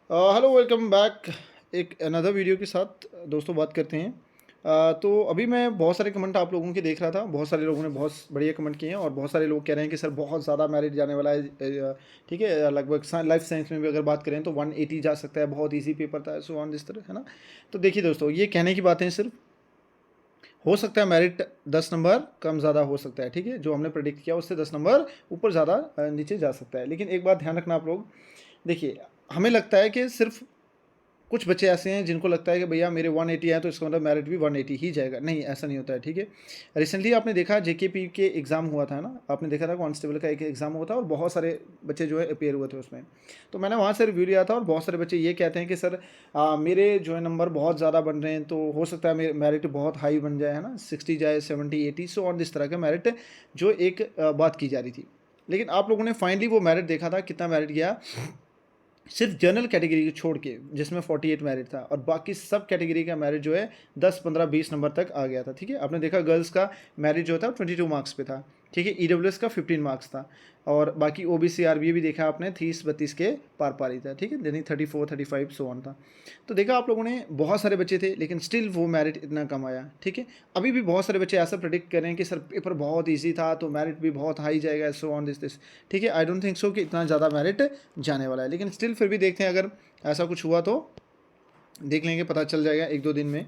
Hello, welcome back. एक another video के साथ दोस्तों बात करते हैं। तो अभी मैं बहुत सारे कमेंट आप लोगों के देख रहा था। बहुत सारे लोगों ने बहुत बढ़िया कमेंट किए हैं और बहुत सारे लोग कह रहे हैं कि सर बहुत ज़्यादा मेरिट जाने वाला है। ठीक है, लगभग लाइफ साइंस में भी अगर बात करें तो 180 जा सकता है, बहुत इजी पेपर था, सो ऑन दिस तरह, है ना। तो देखिए दोस्तों, ये कहने की बातें सिर्फ हो सकता है मेरिट 10 नंबर कम ज़्यादा हो सकता है। ठीक है, जो हमने प्रेडिक्ट किया उससे 10 नंबर ऊपर ज़्यादा नीचे जा सकता है। लेकिन एक बात ध्यान रखना आप लोग। देखिए, हमें लगता है कि सिर्फ कुछ बच्चे ऐसे हैं जिनको लगता है कि भैया मेरे 180 है तो इसका मतलब मेरिट भी 180 ही जाएगा। नहीं, ऐसा नहीं होता है। ठीक है, रिसेंटली आपने देखा जेकेपी के एग्ज़ाम हुआ था ना, आपने देखा था कांस्टेबल का एक एग्ज़ाम हुआ था और बहुत सारे बच्चे जो है अपेयर हुए थे उसमें। तो मैंने वहाँ से रिव्यू लिया था और बहुत सारे बच्चे ये कहते हैं कि सर मेरे जो है नंबर बहुत ज़्यादा बन रहे हैं, तो हो सकता है मेरे मेरिट बहुत हाई बन जाए, है ना, 60 जाए, 70, 80, सो ऑन, इस तरह का मेरिट जो एक बात की जा रही थी। लेकिन आप लोगों ने फाइनली वो मेरिट देखा था, कितना मेरिट गया। सिर्फ जनरल कैटेगरी को छोड़ के, जिसमें 48 मेरिट था, और बाकी सब कैटेगरी का मेरिट जो है 10, 15, 20 नंबर तक आ गया था। ठीक है, आपने देखा गर्ल्स का मेरिट जो था 22 मार्क्स पे था। ठीक है, ईडब्ल्यूएस का 15 मार्क्स था, और बाकी ओबीसी आरबीए भी देखा आपने 30-32 के पार पारी था। ठीक है, यानी 34, 35 सो ऑन था। तो देखा आप लोगों ने, बहुत सारे बच्चे थे लेकिन स्टिल वो मेरिट इतना कम आया। ठीक है, अभी भी बहुत सारे बच्चे ऐसा प्रेडिक्ट कर रहे हैं कि सर पेपर बहुत ईजी था तो मेरिट भी बहुत हाई जाएगा, सो ऑन दिस। ठीक है, आई डोंट थिंक सो कि इतना ज़्यादा मेरिट जाने वाला है, लेकिन स्टिल फिर भी देखते हैं, अगर ऐसा कुछ हुआ तो देख लेंगे, पता चल जाएगा 1-2 दिन में।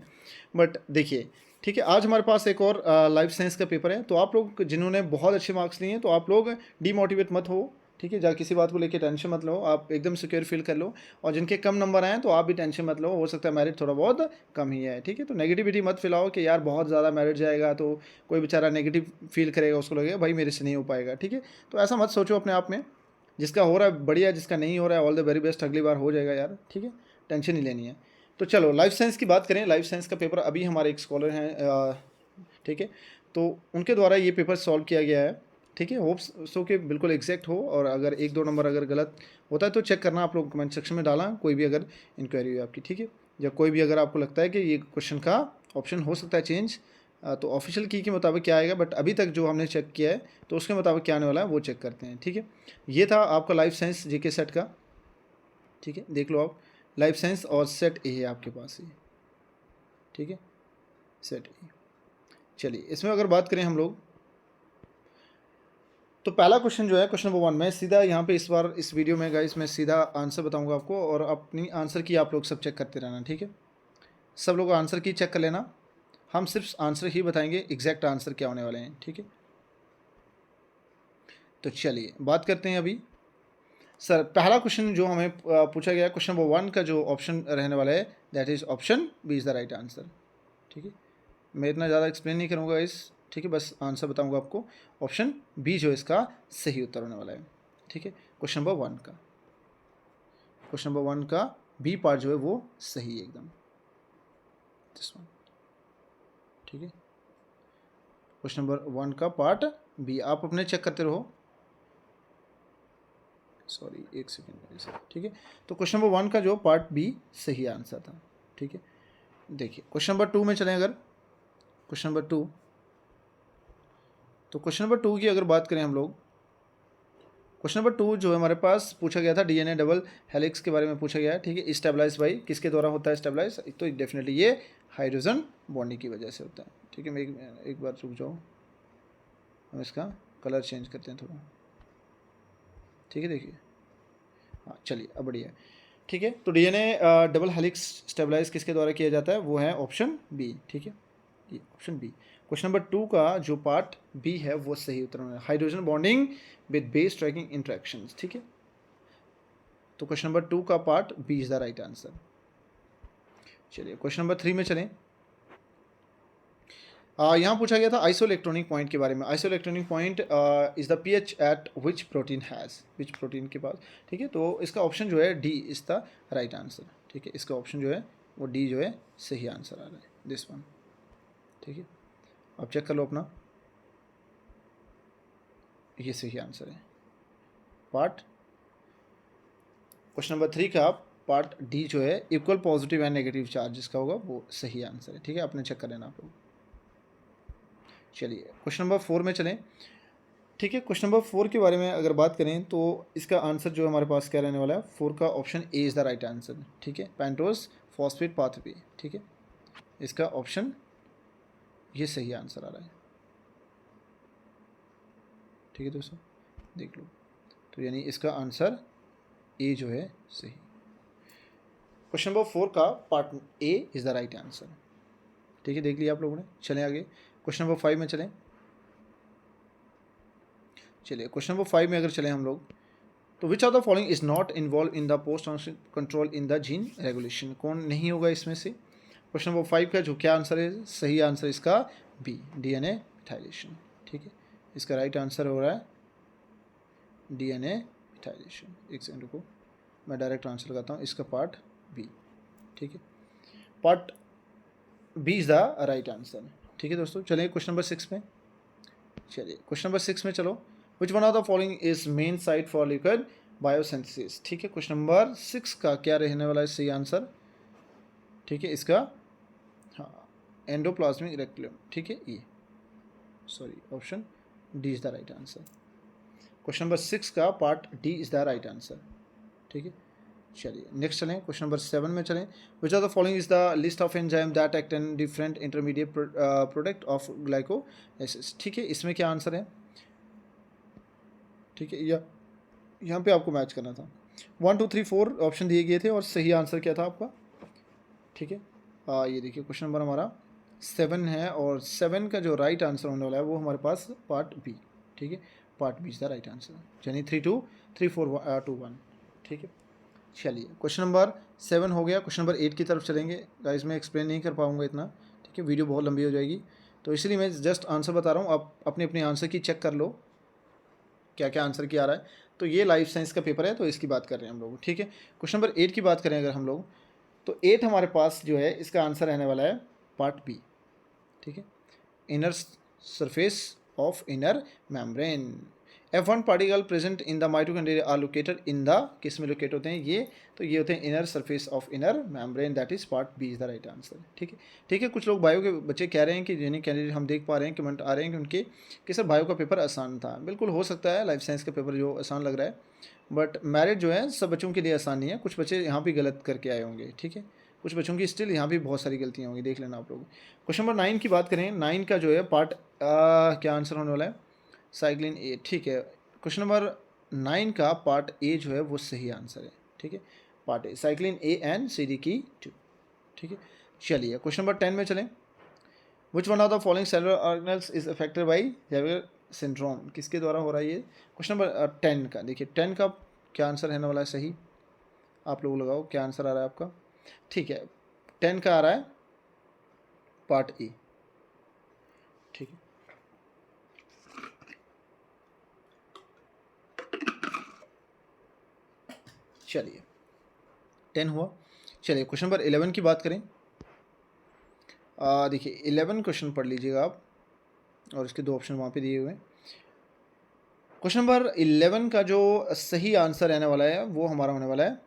बट देखिए, ठीक है, आज हमारे पास एक और लाइफ साइंस का पेपर है। तो आप लोग जिन्होंने बहुत अच्छे मार्क्स लिए हैं तो आप लोग डीमोटिवेट मत हो। ठीक है, जहाँ किसी बात को लेकर टेंशन मत लो, आप एकदम सिक्योर फील कर लो। और जिनके कम नंबर आए हैं तो आप भी टेंशन मत लो, हो सकता है मेरिट थोड़ा बहुत कम ही है। ठीक है, तो नेगेटिविटी मत फैलाओ कि यार बहुत ज़्यादा मेरिट जाएगा तो कोई बेचारा नेगेटिव फील करेगा, उसको लगेगा भाई मेरे से नहीं हो पाएगा। ठीक है, तो ऐसा मत सोचो अपने आप में। जिसका हो रहा है बढ़िया, जिसका नहीं हो रहा है ऑल द वेरी बेस्ट, अगली बार हो जाएगा यार। ठीक है, टेंशन नहीं लेनी है। तो चलो लाइफ साइंस की बात करें। लाइफ साइंस का पेपर अभी हमारे एक स्कॉलर हैं, ठीक है, तो उनके द्वारा ये पेपर सॉल्व किया गया है। ठीक है, होप्स सो कि बिल्कुल एग्जैक्ट हो, और अगर 1-2 नंबर अगर गलत होता है तो चेक करना, आप लोग कमेंट सेक्शन में डालना, कोई भी अगर इंक्वायरी हो आपकी। ठीक है, या कोई भी अगर आपको लगता है कि ये क्वेश्चन का ऑप्शन हो सकता है चेंज, तो ऑफिशियल की के मुताबिक क्या आएगा, बट अभी तक जो हमने चेक किया है तो उसके मुताबिक क्या आने वाला है वो चेक करते हैं। ठीक है, ये था आपका लाइफ साइंस जीके सेट का। ठीक है, देख लो आप, लाइफ साइंस और सेट ए है आपके पास ये। ठीक है, सेट ए। चलिए, इसमें अगर बात करें हम लोग, तो पहला क्वेश्चन जो है क्वेश्चन नंबर 1, मैं सीधा यहाँ पे इस बार इस वीडियो में गाइस मैं सीधा आंसर बताऊंगा आपको, और अपनी आंसर की आप लोग सब चेक करते रहना। ठीक है, सब लोग आंसर की चेक कर लेना, हम सिर्फ आंसर ही बताएंगे, एग्जैक्ट आंसर क्या होने वाले हैं। ठीक है, तो चलिए बात करते हैं अभी। सर पहला क्वेश्चन जो हमें पूछा गया, क्वेश्चन नंबर 1 का जो ऑप्शन रहने वाला है, that is option B is the right answer. ठीक है, मैं इतना ज़्यादा एक्सप्लेन नहीं करूँगा इस, ठीक है, बस आंसर बताऊँगा आपको। ऑप्शन बी जो इसका सही उत्तर होने वाला है। ठीक है, क्वेश्चन नंबर 1 का, क्वेश्चन नंबर 1 का बी पार्ट जो है वो सही है एकदम, दिस वन। ठीक है, क्वेश्चन नंबर 1 का पार्ट बी, आप अपने चेक करते रहो। सॉरी, एक सेकेंड मेरे से। ठीक है, तो क्वेश्चन नंबर 1 का जो पार्ट बी सही आंसर था। ठीक है, देखिए क्वेश्चन नंबर 2 में चलें अगर, क्वेश्चन नंबर 2, तो क्वेश्चन नंबर 2 की अगर बात करें हम लोग, क्वेश्चन नंबर 2 जो है हमारे पास पूछा गया था डीएनए डबल हेलिक्स के बारे में पूछा गया है। ठीक है, स्टेबलाइज बाई किसके द्वारा होता है स्टेबलाइज, तो डेफिनेटली ये हाइड्रोजन बॉन्डिंग की वजह से होता है। ठीक है, मैं एक बार रुक जाओ, हम इसका कलर चेंज करते हैं थोड़ा। ठीक है, देखिए, हाँ चलिए अब बढ़िया है। ठीक है, तो डीएनए डबल हेलिक्स स्टेबलाइज किसके द्वारा किया जाता है, वो है ऑप्शन बी। ठीक है, ये ऑप्शन बी। क्वेश्चन नंबर 2 का जो पार्ट बी है वो सही उत्तर है, hydrogen bonding with base striking interactions. ठीक है, तो क्वेश्चन नंबर 2 का part B is the right answer. चलिए क्वेश्चन नंबर 3 में चलें। यहाँ पूछा गया था आइसोइलेक्ट्रॉनिक पॉइंट के बारे में। Isoelectronic point is the pH eight which protein has, which protein के पास। ठीक है, तो इसका ऑप्शन जो है D is the right answer. ठीक है, इसका ऑप्शन जो है वो डी जो है सही आंसर आ रहा है, दिस वन। ठीक है, आप चेक कर लो अपना, ये सही आंसर है। पार्ट क्वेश्चन नंबर 3 का पार्ट डी जो है equal positive and negative charge जिसका होगा वो सही आंसर है। ठीक है, आपने चेक कर लेना आप लोग। चलिए क्वेश्चन नंबर 4 में चलें। ठीक है, क्वेश्चन नंबर 4 के बारे में अगर बात करें तो इसका आंसर जो हमारे पास क्या रहने वाला है, 4 का option A is the right answer. ठीक है, पेंटोज फॉस्फेट पाथवे। ठीक है, इसका ऑप्शन ये सही आंसर आ रहा है। ठीक है दोस्तों, देख लो, तो यानी इसका आंसर ए जो है सही। क्वेश्चन नंबर 4 का part A is the right answer. ठीक है, देख लिया आप लोगों ने। चलें आगे, क्वेश्चन नंबर 5 में चलें। चलिए क्वेश्चन नंबर 5 में अगर चलें हम लोग, तो which of the following is not involve in the post control in the gene regulation, कौन नहीं होगा इसमें से। क्वेश्चन नंबर 5 का जो क्या आंसर है, सही आंसर इसका बी, डीएनए मिथाइलेशन। ठीक है, इसका राइट आंसर हो रहा है डीएनए मिथाइलेशन। एक सेकंड रुको, मैं डायरेक्ट आंसर लगाता हूँ, इसका पार्ट बी। ठीक है, part B is the right answer. ठीक है दोस्तों, चलिए क्वेश्चन नंबर 6 में। चलिए क्वेश्चन नंबर 6 में चलो, विच one of the following is main site for liquid biosynthesis. ठीक है, क्वेश्चन नंबर 6 का क्या रहने वाला है सही आंसर। ठीक है, इसका हाँ एंडोप्लाज्मिक रेटिकुलम। ठीक है, ये sorry option D is the right answer. Question number 6 का part D is the right answer. ठीक है, चलिए नेक्स्ट चलें, क्वेश्चन नंबर 7 में चलें। Which are the following is the list of enzyme that act in different intermediate product of glycolysis. ठीक है, इसमें क्या आंसर है। ठीक है, या यहाँ पे आपको मैच करना था। 1 2 3 4 ऑप्शन दिए गए थे और सही आंसर क्या था आपका। ठीक है, ये देखिए क्वेश्चन नंबर हमारा 7 है और 7 का जो राइट आंसर होने वाला है वो हमारे पास पार्ट बी। ठीक है, part B is the right answer, यानी 3 2 3 4 2 1। ठीक है, चलिए क्वेश्चन नंबर 7 हो गया। क्वेश्चन नंबर 8 की तरफ चलेंगे। गाइस मैं एक्सप्लेन नहीं कर पाऊंगा इतना, ठीक है, वीडियो बहुत लंबी हो जाएगी, तो इसलिए मैं जस्ट आंसर बता रहा हूँ। आप अपने अपने आंसर की चेक कर लो क्या क्या आंसर किया आ रहा है। तो ये लाइफ साइंस का पेपर है, तो इसकी बात कर रहे हैं हम लोग। ठीक है, क्वेश्चन नंबर 8 की बात करें अगर हम लोग, तो 8 हमारे पास जो है इसका आंसर रहने वाला है पार्ट बी। ठीक है, inner surface of inner membrane. F1 particle present in the mitochondria are located in the, किस में लोकेट होते हैं ये, तो ये होते हैं inner surface of inner membrane, that is part B is the right answer. ठीक है, ठीक है, कुछ लोग बायो के बच्चे कह रहे हैं कि यानी कैंडिडेट हम देख पा रहे हैं, कमेंट आ रहे हैं कि उनके कि सर बायो का पेपर आसान था। बिल्कुल हो सकता है लाइफ साइंस का पेपर जो आसान लग रहा है, बट मैरिट जो है सब बच्चों के लिए आसान नहीं है। कुछ बच्चे यहाँ भी गलत करके आए होंगे। ठीक है, कुछ बच्चों की स्टिल यहाँ भी बहुत सारी गलतियाँ होंगी, देख लेना आप लोग। क्वेश्चन नंबर 9 की बात करें, 9 का जो है पार्ट क्या आंसर होने वाला है, साइक्लिन ए। ठीक है, क्वेश्चन नंबर 9 का पार्ट ए जो है वो सही आंसर है। ठीक है, part A cyclin A and C D की 2। ठीक है, चलिए क्वेश्चन नंबर 10 में चलें। Which one of the following cellular organelles is affected by Xavier syndrome, किसके द्वारा हो रहा है ये। क्वेश्चन नंबर 10 का देखिए, 10 का क्या आंसर रहने वाला है सही, आप लोग लगाओ क्या आंसर आ रहा है आपका। ठीक है, 10 का आ रहा है पार्ट ए। ठीक है, चलिए 10 हुआ। चलिए क्वेश्चन नंबर 11 की बात करें। देखिए 11 क्वेश्चन पढ़ लीजिएगा आप, और इसके 2 ऑप्शन वहाँ पे दिए हुए हैं। क्वेश्चन नंबर 11 का जो सही आंसर रहने वाला है वो हमारा होने वाला है,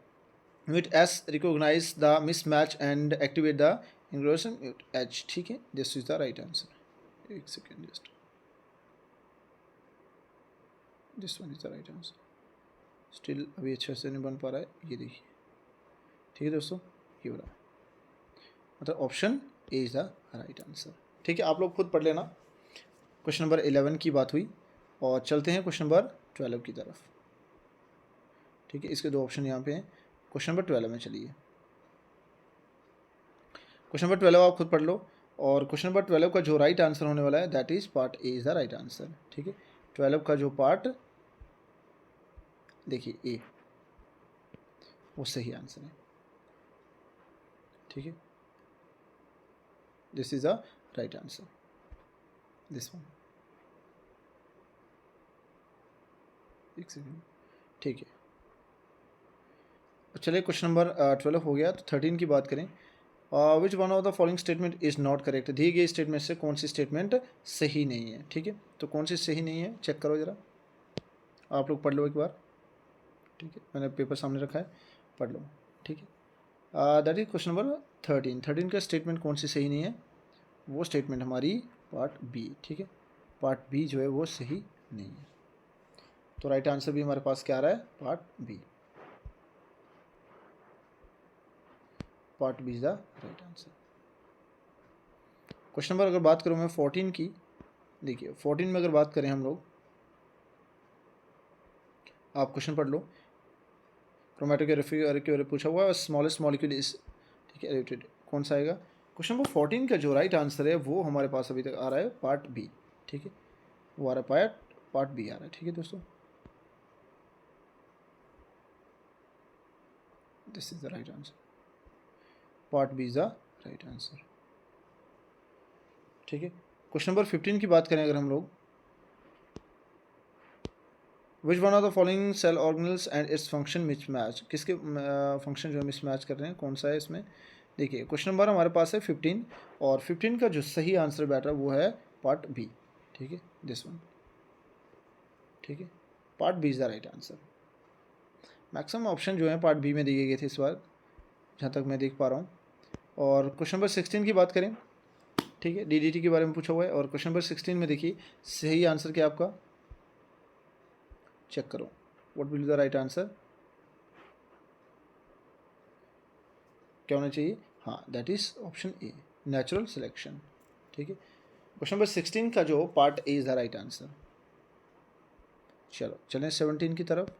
with S recognize the mismatch and activate the इंग्लोशन एच। ठीक है, this is the right answer. एक second, just this one is the right answer. Still अभी अच्छा से नहीं बन पा रहा है, ये देखिए। ठीक है दोस्तों, ये हो रहा है, मतलब option A is the right answer. ठीक है, आप लोग खुद पढ़ लेना। क्वेश्चन नंबर 11 की बात हुई, और चलते हैं क्वेश्चन नंबर 12 की तरफ। ठीक है, इसके 2 ऑप्शन यहाँ पे हैं। क्वेश्चन नंबर 12 में चलिए, क्वेश्चन नंबर 12 आप खुद पढ़ लो, और क्वेश्चन नंबर 12 का जो राइट आंसर होने वाला है that is part A is the right answer. ठीक है, 12 का जो पार्ट देखिए ए, वो सही आंसर है। ठीक है, this is the right answer, this one. एक सेकेंड, ठीक है, चलिए क्वेश्चन नंबर 12 हो गया। तो 13 की बात करें, विच one of the following statement is not correct, दिए गए स्टेटमेंट से कौन सी स्टेटमेंट सही नहीं है। ठीक है, तो कौन सी सही नहीं है चेक करो ज़रा, आप लोग पढ़ लो एक बार। ठीक है, मैंने पेपर सामने रखा है, पढ़ लो। ठीक है, दैट इज क्वेश्चन नंबर 13 का स्टेटमेंट कौन सी सही नहीं है, वो स्टेटमेंट हमारी पार्ट बी। ठीक है, पार्ट बी जो है वो सही नहीं है। तो राइट आंसर भी हमारे पास क्या आ रहा है, part B. Part B is the right answer. Question number अगर बात करूँ मैं 14 की, देखिए 14 में अगर बात करें हम लोग, आप क्वेश्चन पढ़ लो। क्रोमेटोग्राफी पूछा हुआ है, स्मॉलेस्ट मॉलिक्यूल इज, ठीक है, रिलेटेड कौन सा आएगा। क्वेश्चन नंबर 14 का जो राइट आंसर है वो हमारे पास अभी तक आ रहा है पार्ट बी, ठीक है, वो आ रहा है पार्ट बी आ रहा है, ठीक है दोस्तों, this is the right answer, part B is the right answer, ठीक है। क्वेश्चन नंबर 15 की बात करें अगर हम लोग, which one of the following cell organelles and its function mismatch, किसके फंक्शन जो है मिसमैच कर रहे हैं, कौन सा है इसमें। देखिए क्वेश्चन नंबर हमारे पास है 15, और 15 का जो सही आंसर बैठ रहा है वो है पार्ट बी, ठीक है, दिस वन, ठीक है, part B is the right answer. Maximum option जो है पार्ट बी में दिए गए थे इस बार, जहाँ तक मैं देख पा रहा हूँ। और क्वेश्चन नंबर 16 की बात करें, ठीक है, डीडीटी के बारे में पूछा हुआ है, और क्वेश्चन नंबर 16 में देखिए सही आंसर क्या आपका, चेक करो, what will be the right answer, क्या होना चाहिए, हाँ that is option A, natural selection, ठीक है। क्वेश्चन नंबर 16 का जो part A is the right answer. चलो चलें 17 की तरफ,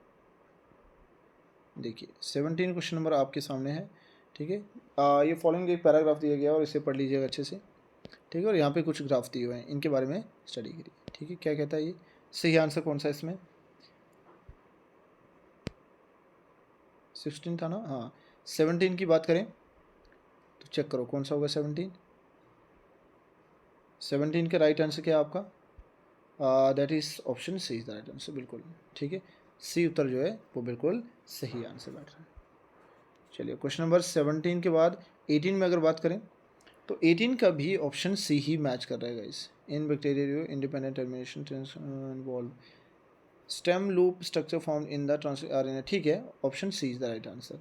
देखिए 17 क्वेश्चन नंबर आपके सामने है, ठीक है। ये फॉलोइंग एक पैराग्राफ दिया गया और इसे पढ़ लीजिएगा अच्छे से, ठीक है, और यहाँ पे कुछ ग्राफ दिए हुए हैं, इनके बारे में स्टडी करिए, ठीक है। क्या कहता है ये, सही आंसर कौन सा है इसमें, 16 था ना, हाँ। 17 की बात करें तो चेक करो कौन सा होगा 17, 17 का राइट आंसर क्या है आपका, that is option C is the right answer, बिल्कुल, ठीक है, सी उत्तर जो है वो बिल्कुल सही आंसर बैठ रहा है। चलिए क्वेश्चन नंबर 17 के बाद 18 में अगर बात करें तो 18 का भी ऑप्शन सी ही मैच कर रहेगा इस, in bacteria independent termination involve stem loop structure form in the RNA, ठीक है, option C is the right answer.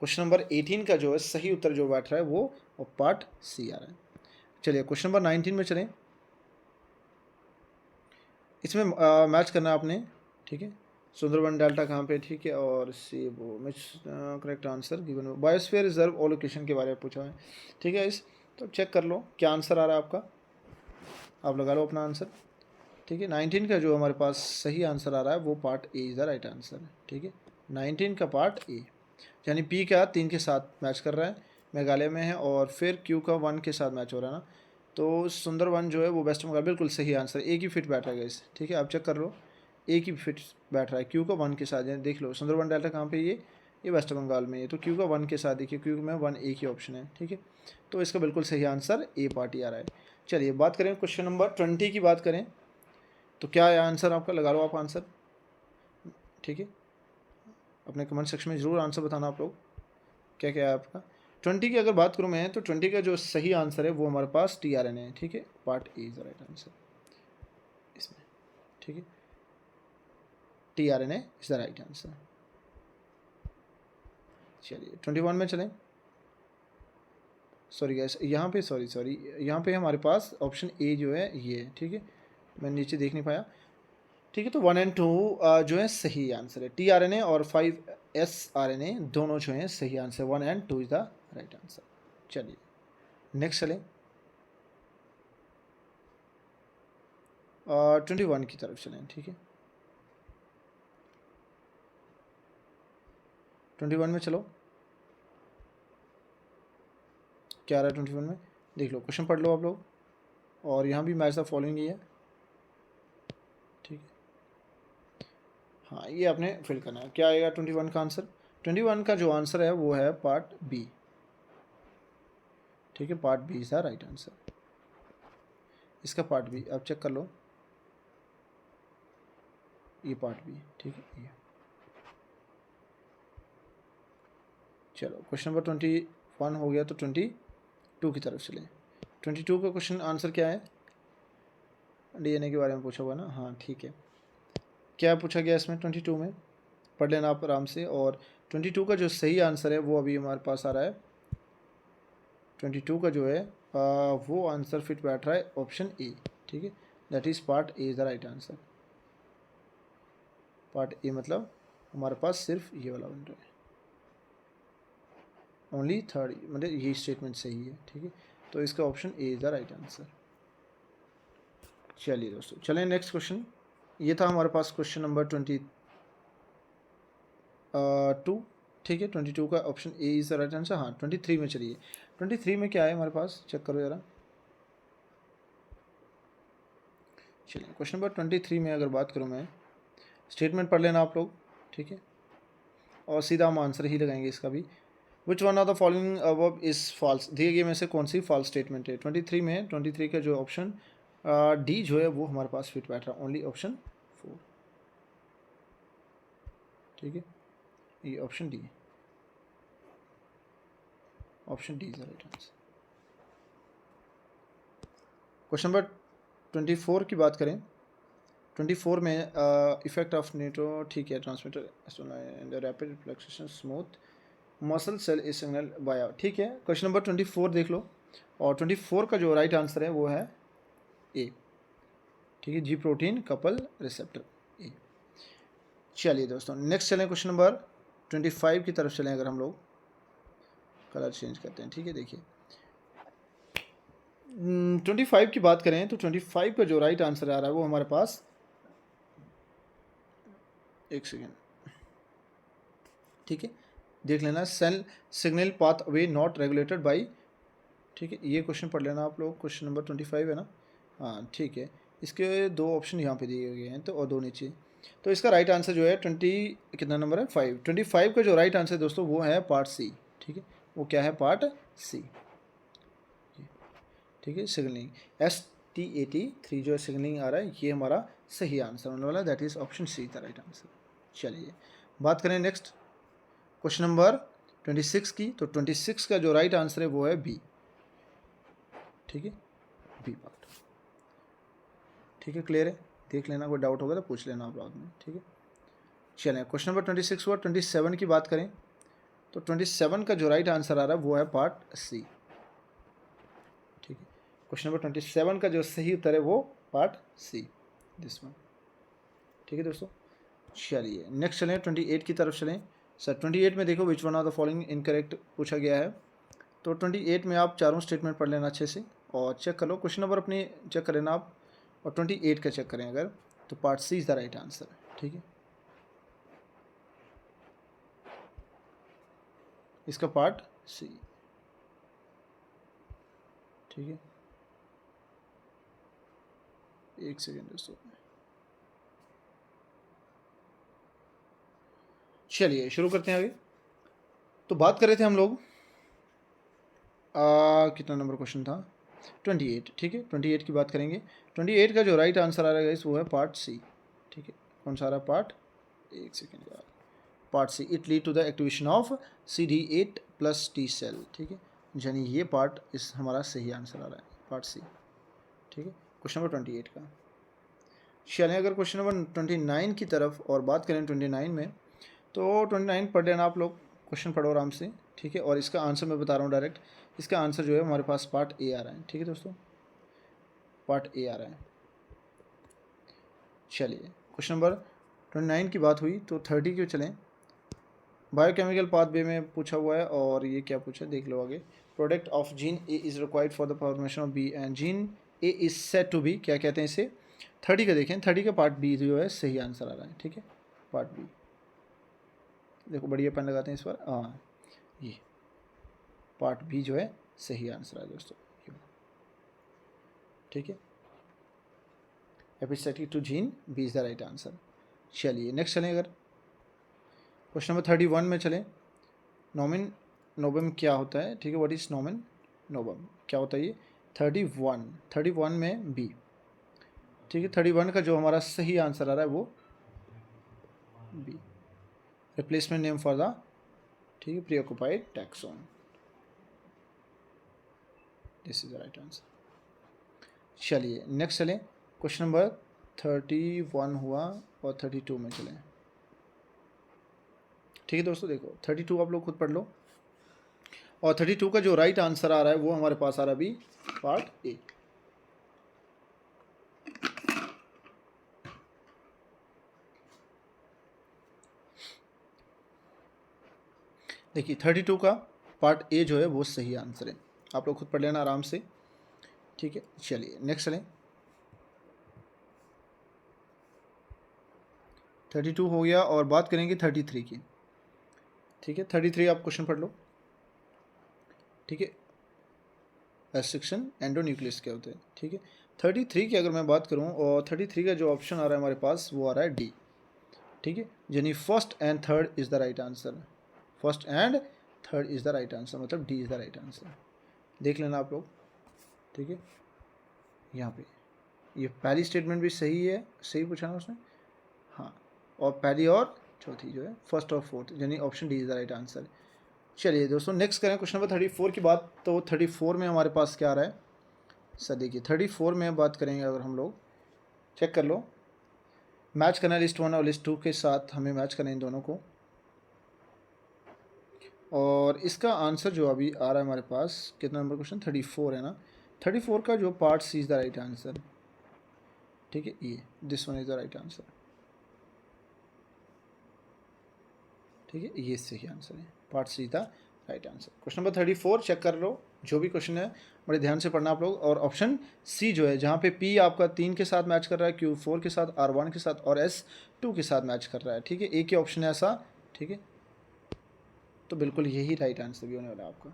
Question number 18 का जो है सही उत्तर जो बैठ रहा है वो और पार्ट सी आ रहा है। चलिए क्वेश्चन नंबर 19 में चलें, इसमें मैच करना है आपने, ठीक है, सुंदरबन डेल्टा कहाँ पे, ठीक है, और सी वो Mitch correct answer given, biosphere reserve और लोकेशन के बारे में पूछा है, ठीक है इस, तो चेक कर लो क्या आंसर आ रहा है आपका, आप लगा लो अपना आंसर, ठीक है। 19 का जो हमारे पास सही आंसर आ रहा है वो part A is the right answer है, ठीक है, 19 का पार्ट ए, यानी पी का 3 के साथ मैच कर रहा है, मेघालय में है, और फिर क्यू का 1 के साथ मैच हो रहा है ना, तो सुंदरवन जो है वो वेस्ट बंगाल, बिल्कुल सही आंसर, ए की फिट बैठ रहा है इस, ठीक है, आप चेक कर लो, ए की फिट बैठ रहा है क्यू का 1 के साथ, देख लो सुंदरवन डेल्टा कहाँ पे, ये वेस्ट बंगाल में है, तो क्यू का 1 के साथ देखिए, क्यू में 1 ए की ऑप्शन है, ठीक है, तो इसका बिल्कुल सही आंसर ए पार्टी आ रहा है। चलिए बात करें क्वेश्चन नंबर 20 की बात करें तो क्या है आंसर आपका, लगा लो आप आंसर, ठीक है, अपने कमेंट सेक्शन में ज़रूर आंसर बताना आप लोग, क्या क्या है आपका। 20 की अगर बात करूँ मैं तो 20 का जो सही आंसर है वो हमारे पास TRNA है, ठीक है, part A is the right answer इसमें, ठीक है, TRNA is the right answer. चलिए 21 में चलें, सॉरी गैस यहाँ पे सॉरी यहाँ पे हमारे पास ऑप्शन ए जो है ये है, ठीक है, मैं नीचे देख नहीं पाया, ठीक है, तो 1 एंड 2 जो है सही आंसर है, TRNA और 5sRNA दोनों जो हैं सही answer, 1 and 2 is the right answer. चलिए नेक्स्ट चलें 21 की तरफ चलें, ठीक है, 21 में चलो, क्या आ रहा है 21 में, देख लो क्वेश्चन पढ़ लो आप लोग, और यहाँ भी मैच द फॉलोइंग ही है, ठीक है, हाँ ये आपने फिल करना है, क्या आएगा 21 का आंसर, 21 का जो आंसर है वो है पार्ट बी, ठीक है, part B is the right answer, इसका पार्ट बी आप चेक कर लो, ये पार्ट बी, ठीक है, ये चलो क्वेश्चन नंबर 21 हो गया, तो 22 की तरफ चलें। 22 का क्वेश्चन आंसर क्या है, DNA के बारे में पूछा हुआ ना, हाँ ठीक है, क्या पूछा गया इसमें 22 में, पढ़ लेना आप आराम से, और 22 का जो सही आंसर है वो अभी हमारे पास आ रहा है, 22 का जो है वो आंसर फिट बैठ रहा है ऑप्शन ए, ठीक है, that is part A is the right answer. Part A मतलब हमारे पास सिर्फ ये वाला बन रहा है, ओनली थर्ड, मतलब ये स्टेटमेंट सही है, ठीक है। तो इसका option A is the right answer. चलिए दोस्तों, चलें नेक्स्ट क्वेश्चन। ये था हमारे पास क्वेश्चन नंबर 22, ठीक है। 22 का option A is the right answer. हाँ, 23 में चलिए, 23 में क्या है हमारे पास, चेक करो ज़रा। चलिए क्वेश्चन नंबर 23 में अगर बात करूँ मैं, स्टेटमेंट पढ़ लेना आप लोग, ठीक है, और सीधा हम आंसर ही लगाएंगे इसका भी। Which one of the following above is false, दिए गए में से कौन सी फॉल्स स्टेटमेंट है 23 में। 23 का जो ऑप्शन डी जो है वो हमारे पास फिट बैठ रहा है, ओनली ऑप्शन 4, ठीक है। ये option D, option D is the right answer. Question number 24 की बात करें, 24 में इफेक्ट ऑफ न्यूट्रो, ठीक है, transmitter rapid reflection smooth muscle cell is signal by, ठीक है। क्वेश्चन नंबर 24 देख लो, और 24 का जो राइट आंसर है वो है ए, ठीक है, जी प्रोटीन कपल रिसेप्टर ए। चलिए दोस्तों नेक्स्ट चलें, क्वेश्चन नंबर 25 की तरफ चलें। अगर हम लोग कलर चेंज करते हैं, ठीक है, देखिए 25 की बात करें तो 25 का जो राइट आंसर आ रहा है वो हमारे पास, एक सेकेंड, ठीक है, देख लेना, cell signal pathway not regulated by, ठीक है, ये क्वेश्चन पढ़ लेना आप लोग, क्वेश्चन नंबर 25 है ना, हाँ ठीक है। इसके दो ऑप्शन यहाँ पे दिए गए हैं, तो और दो नीचे, तो इसका राइट आंसर जो है 20 कितना नंबर है 5, 25 का जो राइट आंसर दोस्तों वो है पार्ट सी, ठीक है, वो क्या है पार्ट सी, ठीक है। सिग्नलिंग STAT3 जो सिग्नलिंग आ रहा है ये हमारा सही आंसर होने वाला है, that is option C the right answer. चलिए बात करें नेक्स्ट क्वेश्चन नंबर 26 की, तो 26 का जो राइट आंसर है वो है बी, ठीक है, बी पार्ट, ठीक है, क्लियर है, देख लेना, कोई डाउट होगा तो पूछ लेना आप बाद में, ठीक है। चलें क्वेश्चन नंबर 26 हुआ, 27 की बात करें तो 27 का जो राइट आंसर आ रहा है वो है पार्ट सी, ठीक है। क्वेश्चन नंबर 27 का जो सही उत्तर है वो पार्ट सी, दिस वन, ठीक है दोस्तों। चलिए नेक्स्ट चलें 28 की तरफ चलें। सर 28 में देखो विच one of the following incorrect पूछा गया है, तो 28 में आप चारों स्टेटमेंट पढ़ लेना अच्छे से और चेक कर लो, क्वेश्चन नंबर अपनी चेक कर लेना आप, और 28 का चेक करें अगर, तो part C is the right answer, ठीक है, इसका पार्ट सी, ठीक है, एक सेकेंड दोस्तों। चलिए शुरू करते हैं आगे। तो बात कर रहे थे हम लोग, कितना नंबर क्वेश्चन था 28, ठीक है, 28 की बात करेंगे। 28 का जो राइट आंसर आ रहा है वो है पार्ट सी, ठीक है, कौन सा आ रहा है पार्ट, एक सेकेंड यार, part C, it lead to the activation of CD8+ T cell, ठीक है, यानी ये पार्ट इस हमारा सही आंसर आ रहा है पार्ट सी, ठीक है, क्वेश्चन नंबर 28 का। चलें अगर क्वेश्चन नंबर 29 की तरफ और बात करें 29 में, तो 29 पढ़ लेना आप लोग, क्वेश्चन पढ़ो आराम से, ठीक है, और इसका आंसर मैं बता रहा हूँ डायरेक्ट, इसका आंसर जो है हमारे पास पार्ट ए आ रहा है, ठीक है दोस्तों, पार्ट ए आ रहा है। चलिए क्वेश्चन नंबर 29 की बात हुई तो 30 की चलें। बायोकेमिकल पाथवे में पूछा हुआ है, और ये क्या पूछा देख लो आगे, product of gene A is required for the formation of B and gene A is set to B, क्या कहते हैं इसे। 30 का देखें, 30 का पार्ट बी जो है सही आंसर आ रहा है, ठीक है, पार्ट बी, देखो बढ़िया पेन लगाते हैं इस बार, हाँ ये पार्ट बी जो है सही आंसर है दोस्तों, ठीक है, epistatic to gene B is the right answer. चलिए नेक्स्ट चलें अगर क्वेश्चन नंबर 31 में चलें, नोमिन नोबम क्या होता है, ठीक है, व्हाट इज़ नोमिन नोबम क्या होता है ये, 31 में बी, ठीक है, 31 का जो हमारा सही आंसर आ रहा है वो B, replacement name for the, ठीक है, preoccupied taxon, this is the right answer. चलिए नेक्स्ट चलें, क्वेश्चन नंबर 31 हुआ और 32 में चलें, ठीक है दोस्तों, देखो 32 आप लोग खुद पढ़ लो, और 32 का जो राइट आंसर आ रहा है वो हमारे पास आ रहा है बी, पार्ट ए, देखिए 32 का पार्ट ए जो है वो सही आंसर है, आप लोग खुद पढ़ लेना आराम से, ठीक है। चलिए नेक्स्ट चलें। 32 हो गया और बात करेंगे 33 की, ठीक है। 33 आप क्वेश्चन पढ़ लो, ठीक है। एस सेक्शन एंडोन्यूक्लियस क्या होते हैं, ठीक है। 33 की अगर मैं बात करूं, और 33 का जो ऑप्शन आ रहा है हमारे पास वो आ रहा है डी, ठीक है। यानी first and third is the right answer, first and third is the right answer, मतलब D is the right answer. देख लेना आप लोग, ठीक है। यहाँ पे ये पहली स्टेटमेंट भी सही है, सही पूछा ना उसने, हाँ। और पहली और चौथी जो है फर्स्ट और फोर्थ, यानी option D is the right answer. चलिए दोस्तों नेक्स्ट करें क्वेश्चन नंबर 34 की बात। तो 34 में हमारे पास क्या आ रहा है सर, देखिए 34 में बात करेंगे अगर हम लोग, चेक कर लो, मैच करना लिस्ट 1 और लिस्ट 2 के साथ, हमें मैच करना इन दोनों को। और इसका आंसर जो अभी आ रहा है हमारे पास, कितना नंबर क्वेश्चन 34 है ना, 34 का जो part C is the right answer, ठीक है। ये this one is the right answer, ठीक है, ये सही आंसर है, part C the right answer. Question number 34 check कर लो, जो भी क्वेश्चन है बड़े ध्यान से पढ़ना आप लोग। और ऑप्शन सी जो है, जहाँ पे पी आपका 3 के साथ मैच कर रहा है, क्यू 4 के साथ, आर 1 के साथ और एस 2 के साथ मैच कर रहा है, ठीक है। एक ही ऑप्शन है ऐसा, ठीक है। तो बिल्कुल यही राइट आंसर भी होने वाला है आपका।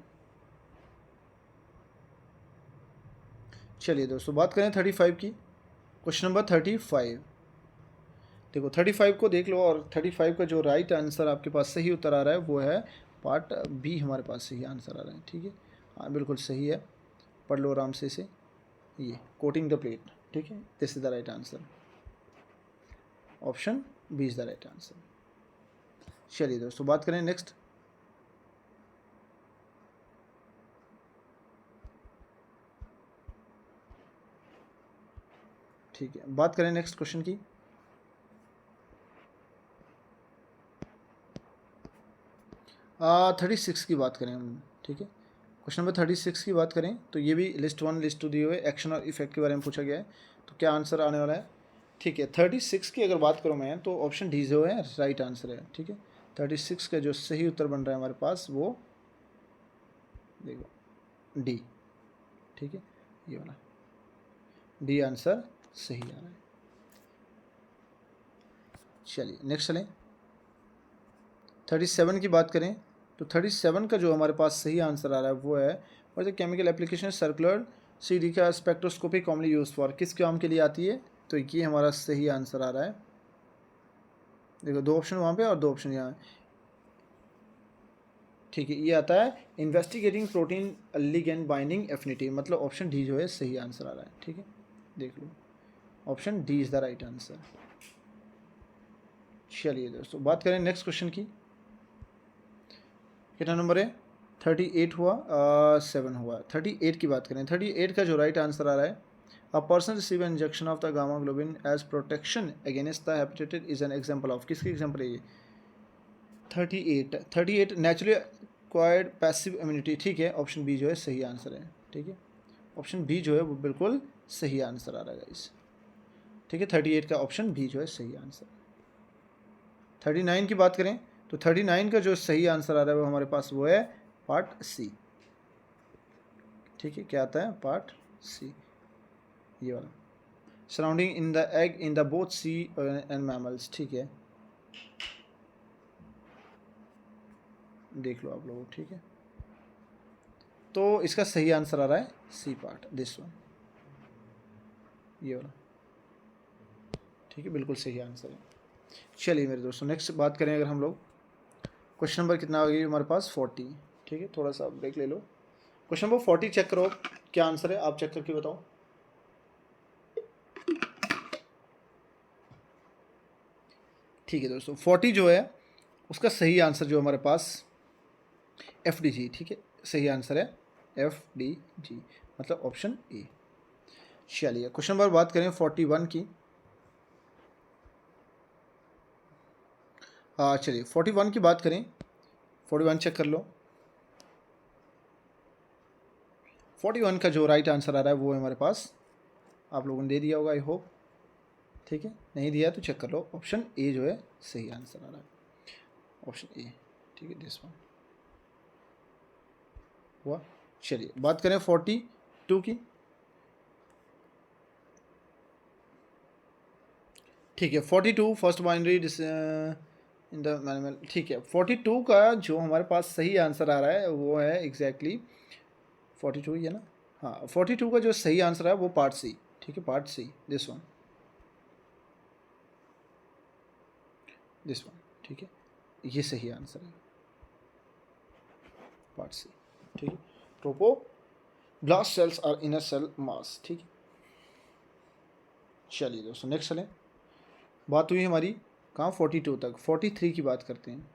चलिए दोस्तों बात करें 35 की, क्वेश्चन नंबर 35। देखो 35 को देख लो, और 35 का जो राइट आंसर आपके पास सही उत्तर आ रहा है वो है पार्ट बी, हमारे पास सही आंसर आ रहा है, ठीक है। हाँ बिल्कुल सही है, पढ़ लो आराम से इसे, ये कोटिंग द प्लेट, ठीक है, this is the right answer, option B is the right answer. चलिए दोस्तों बात करें नेक्स्ट। ठीक है, बात करें नेक्स्ट क्वेश्चन की। थर्टी सिक्स की बात करें हम, ठीक है। क्वेश्चन नंबर 36 की बात करें तो ये भी लिस्ट 1 लिस्ट 2 दिए हुए एक्शन और इफेक्ट के बारे में पूछा गया है, तो क्या आंसर आने वाला है, ठीक है। 36 की अगर बात करूँ मैं, तो ऑप्शन डी जो है राइट आंसर है, ठीक है। 36 का जो सही उत्तर बन रहा है हमारे पास वो देखो डी, ठीक है, ये वाला डी आंसर सही आ रहा है। चलिए नेक्स्ट चलें। 37 की बात करें तो 37 का जो हमारे पास सही आंसर आ रहा है वो है, और केमिकल एप्लीकेशन सर्कुलर CD का स्पेक्ट्रोस्कोपी कॉमनली यूज फॉर, किस काम के लिए आती है, तो ये हमारा सही आंसर आ रहा है। देखो 2 ऑप्शन वहाँ पे और 2 ऑप्शन यहाँ, ठीक है। ये आता है investigating protein ligand binding affinity, मतलब ऑप्शन डी जो है सही आंसर आ रहा है, ठीक है। देख लो option D is the right answer. चलिए दोस्तों बात करें नेक्स्ट क्वेश्चन की, कितना नंबर है 38 हुआ, 7 हुआ, 38 की बात करें। 38 का जो राइट आंसर आ रहा है, a person receive injection of the gamma globin as protection against the hepatitis is an example of, किसकी एग्जांपल है ये 38 नेचुरली एक्वायर्ड पैसिव इम्यूनिटी, ठीक है। ऑप्शन बी जो है सही आंसर है, ठीक है। ऑप्शन बी जो है वो बिल्कुल सही आंसर आ रहा है गाइस, ठीक है। 38 का ऑप्शन बी जो है सही आंसर। 39 की बात करें तो 39 का जो सही आंसर आ रहा है वो हमारे पास वो है पार्ट सी, ठीक है। क्या आता है पार्ट सी, ये वाला, surrounding in the egg in the both C and mammals, ठीक है। देख लो आप लोग, ठीक है। तो इसका सही आंसर आ रहा है सी पार्ट, दिस वन, ये वाला, ठीक है, बिल्कुल सही आंसर है। चलिए मेरे दोस्तों नेक्स्ट बात करें अगर हम लोग, क्वेश्चन नंबर कितना आ गई हमारे पास 40, ठीक है। थोड़ा सा ब्रेक ले लो, क्वेश्चन नंबर 40 चेक करो क्या आंसर है, आप चेक करके बताओ। ठीक है दोस्तों 40 जो है उसका सही आंसर जो हमारे पास FDG, ठीक है, सही आंसर है FDG, मतलब ऑप्शन ए। चलिए क्वेश्चन नंबर बात करें 41 की, चलिए 41 की बात करें, 41 चेक कर लो। 41 का जो राइट आंसर आ रहा है वो है हमारे पास, आप लोगों ने दे दिया होगा आई होप, ठीक है। नहीं दिया तो चेक कर लो, ऑप्शन ए जो है सही आंसर आ रहा है, ऑप्शन ए, ठीक है, दिस वन। हुआ। चलिए बात करें 42 की। ठीक है, 42 first binary in the manual. ठीक है, 42 का जो हमारे पास सही आंसर आ रहा है वो है एग्जैक्टली 42 ही है ना। हाँ, 42 का जो सही आंसर है वो पार्ट सी। ठीक है, पार्ट सी, दिस वन। ठीक है, ये सही आंसर है, पार्ट सी। ठीक है, trophoblast cells are inner cell mass. ठीक है, चलिए दोस्तों नेक्स्ट चलें। बात हुई हमारी कहाँ, 42 तक। 43 की बात करते हैं।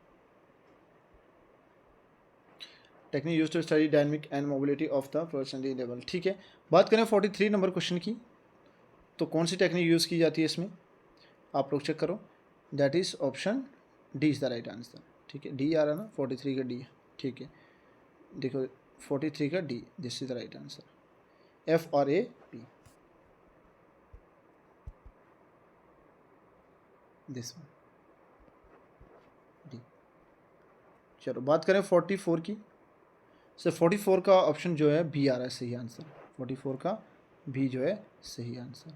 Technique use to study dynamic and mobility of the personally level. ठीक है, बात करें 43 नंबर क्वेश्चन की, तो कौन सी टेक्निक यूज़ की जाती है इसमें, आप लोग चेक करो। That is option D is the right answer. ठीक है, डी आ रहा है ना, 43 का डी। ठीक है, देखो 43 का D, this is the right answer, F और A P, this one, D. चलो बात करें 44 की। सर 44 का ऑप्शन जो है बी आ रहा है सही आंसर, 44 का बी जो है सही आंसर।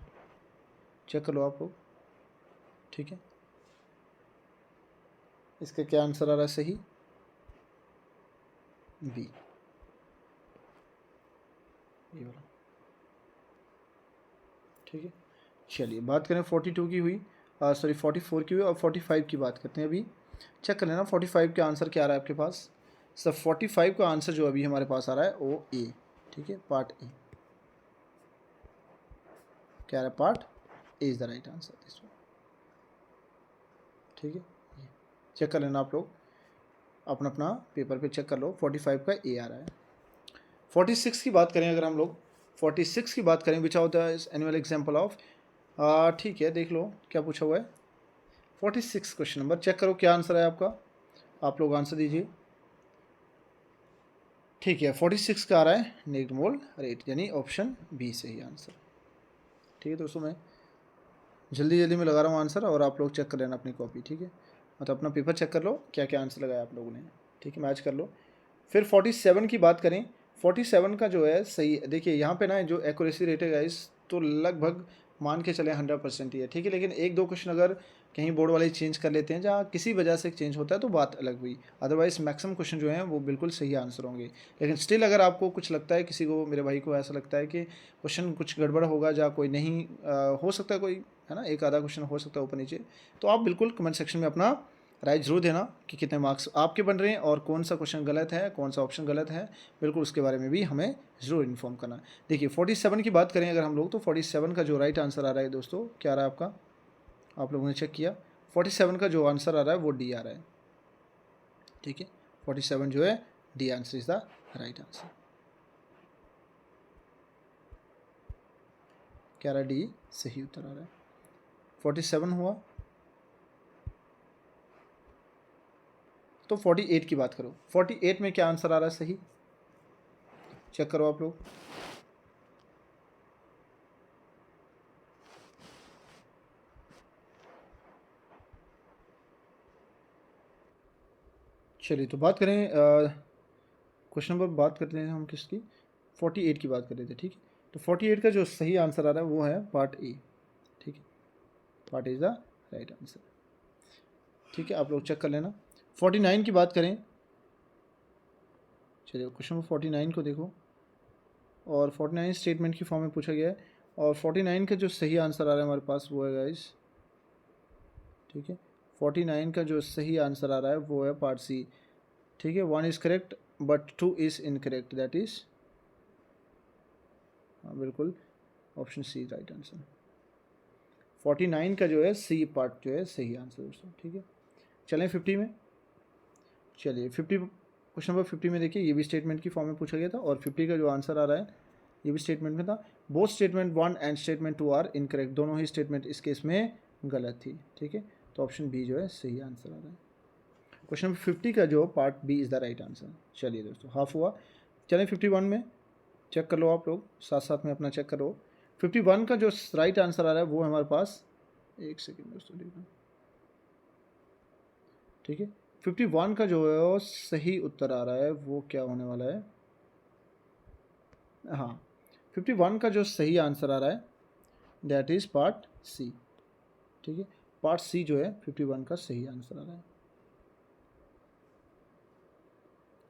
चेक कर लो आप लोग। ठीक है, इसका क्या आंसर आ रहा है सही, बी, ये वाला। ठीक है, चलिए बात करें 42 की हुई, सॉरी 44 की हुई, और 45 की बात करते हैं अभी। चेक कर लेना 45 का आंसर क्या आ रहा है आपके पास। सर 45 का आंसर जो अभी हमारे पास आ रहा है वो ए। ठीक है, पार्ट ए क्या आ रहा है, part A is the right answer this one. ठीक है, चेक कर लेना आप लोग, अपना अपना पेपर पे चेक कर लो। 45 का ए आ रहा है। 46 की बात करें अगर हम लोग, 46 की बात करें, विच out the annual example of. ठीक है, देख लो क्या पूछा हुआ है। 46 क्वेश्चन नंबर चेक करो क्या आंसर है आपका, आप लोग आंसर दीजिए। ठीक है, 46 का आ रहा है नेट मोल रेट, यानी ऑप्शन बी सही आंसर। ठीक है दोस्तों, मैं जल्दी जल्दी में लगा रहा हूँ आंसर, और आप लोग चेक कर लेना अपनी कॉपी। ठीक है, मतलब अपना पेपर चेक कर लो क्या क्या आंसर लगाया आप लोगों ने। ठीक है, मैच कर लो। फिर 47 की बात करें, 47 का जो है सही, देखिए यहाँ पे ना जो एक्यूरेसी रेट है गाइस, तो लगभग मान के चले 100% ही है। ठीक है, लेकिन एक दो क्वेश्चन अगर कहीं बोर्ड वाले चेंज कर लेते हैं, जहाँ किसी वजह से चेंज होता है तो बात अलग हुई, अदरवाइज मैक्सिमम क्वेश्चन जो हैं वो बिल्कुल सही आंसर होंगे। लेकिन स्टिल अगर आपको कुछ लगता है, किसी को, मेरे भाई को ऐसा लगता है कि क्वेश्चन कुछ गड़बड़ होगा, या कोई नहीं हो सकता है कोई, है ना, एक आधा क्वेश्चन हो सकता है ऊपर नीचे, तो आप बिल्कुल कमेंट सेक्शन में अपना राय जरूर देना कि कितने मार्क्स आपके बन रहे हैं और कौन सा क्वेश्चन गलत है, कौन सा ऑप्शन गलत है, बिल्कुल उसके बारे में भी हमें ज़रूर इन्फॉर्म करना। देखिए 47 की बात करें अगर हम लोग, तो 47 का जो राइट आंसर आ रहा है दोस्तों, क्या आ रहा है आपका, आप लोगों ने चेक किया, 47 का जो आंसर आ रहा है वो डी आ रहा है। ठीक है, 47 जो है D answer is the right answer. क्या रहा है, डी सही उत्तर आ रहा है। 47 हुआ, तो 48 की बात करो, 48 में क्या आंसर आ रहा है सही, चेक करो आप लोग। चलिए तो बात करें, क्वेश्चन नंबर बात करते हैं हम किसकी, 48 की बात कर रहे थे। ठीक है, तो 48 का जो सही आंसर आ रहा है वो है पार्ट ए। ठीक है, part A is the right answer. ठीक है, आप लोग चेक कर लेना। 49 की बात करें, चलिए क्वेश्चन नंबर 49 को देखो, और 49 स्टेटमेंट की फॉर्म में पूछा गया है, और 49 का जो सही आंसर आ रहा है हमारे पास वो है गाइस। ठीक है, 49 का जो सही आंसर आ रहा है वो है पार्ट सी। ठीक है, 1 is correct but 2 is incorrect, that is, हाँ बिल्कुल, ऑप्शन सी राइट आंसर। 49 का जो है सी पार्ट जो है सही आंसर दोस्तों। ठीक है, चलें 50 में। चलिए 50, क्वेश्चन नंबर 50 में देखिए, ये भी स्टेटमेंट की फॉर्म में पूछा गया था, और 50 का जो आंसर आ रहा है ये भी स्टेटमेंट में था। Both statement 1 and statement 2 are incorrect, दोनों ही स्टेटमेंट इस केस में गलत थी। ठीक है, तो ऑप्शन बी जो है सही आंसर आ रहा है। क्वेश्चन नंबर 50 का जो part B is the right answer. चलिए दोस्तों, हाफ हुआ। चलें 51 में, चेक कर लो आप लोग, साथ साथ में अपना चेक करो। 51 का जो राइट आंसर आ रहा है वो है हमारे पास, एक सेकेंड दोस्तों देखना। ठीक है, 51 का जो है वो सही उत्तर आ रहा है वो क्या होने वाला है, हाँ 51 का जो सही आंसर आ रहा है दैट इज़ पार्ट सी। ठीक है, पार्ट सी जो है 51 का सही आंसर आ रहा है,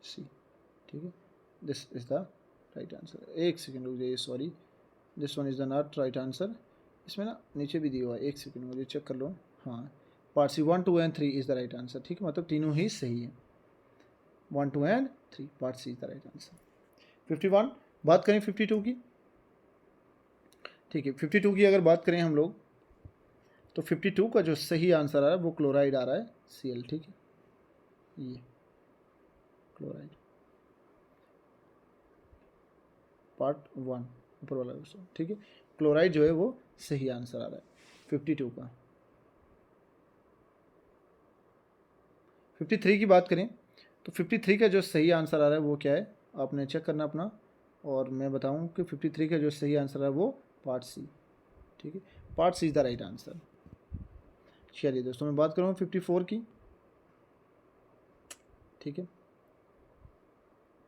सी। ठीक है, this is the right answer. एक सेकेंड रुक जाइए, sorry, this one is the not right answer. इसमें ना नीचे भी दिया हुआ है, एक सेकेंड मुझे चेक कर लो। हाँ, part C 1 2 and 3 is the right answer. ठीक है, मतलब तीनों ही सही है, 1 2 and 3, part C is the right answer. 51, बात करें 52 की। ठीक है, 52 की अगर बात करें हम लोग तो 52 का जो सही आंसर आ रहा है वो क्लोराइड आ रहा है, Cl। ठीक है, ये क्लोराइड पार्ट 1 ऊपर वाला क्वेश्चन। ठीक है, क्लोराइड जो है वो सही आंसर आ रहा है 52 का। 53 की बात करें तो 53 का जो सही आंसर आ रहा है वो क्या है, आपने चेक करना अपना, और मैं बताऊं कि 53 का जो सही आंसर है वो पार्ट सी। ठीक है, part C is the right answer. चलिए दोस्तों, मैं बात करूँ 54 की। ठीक है,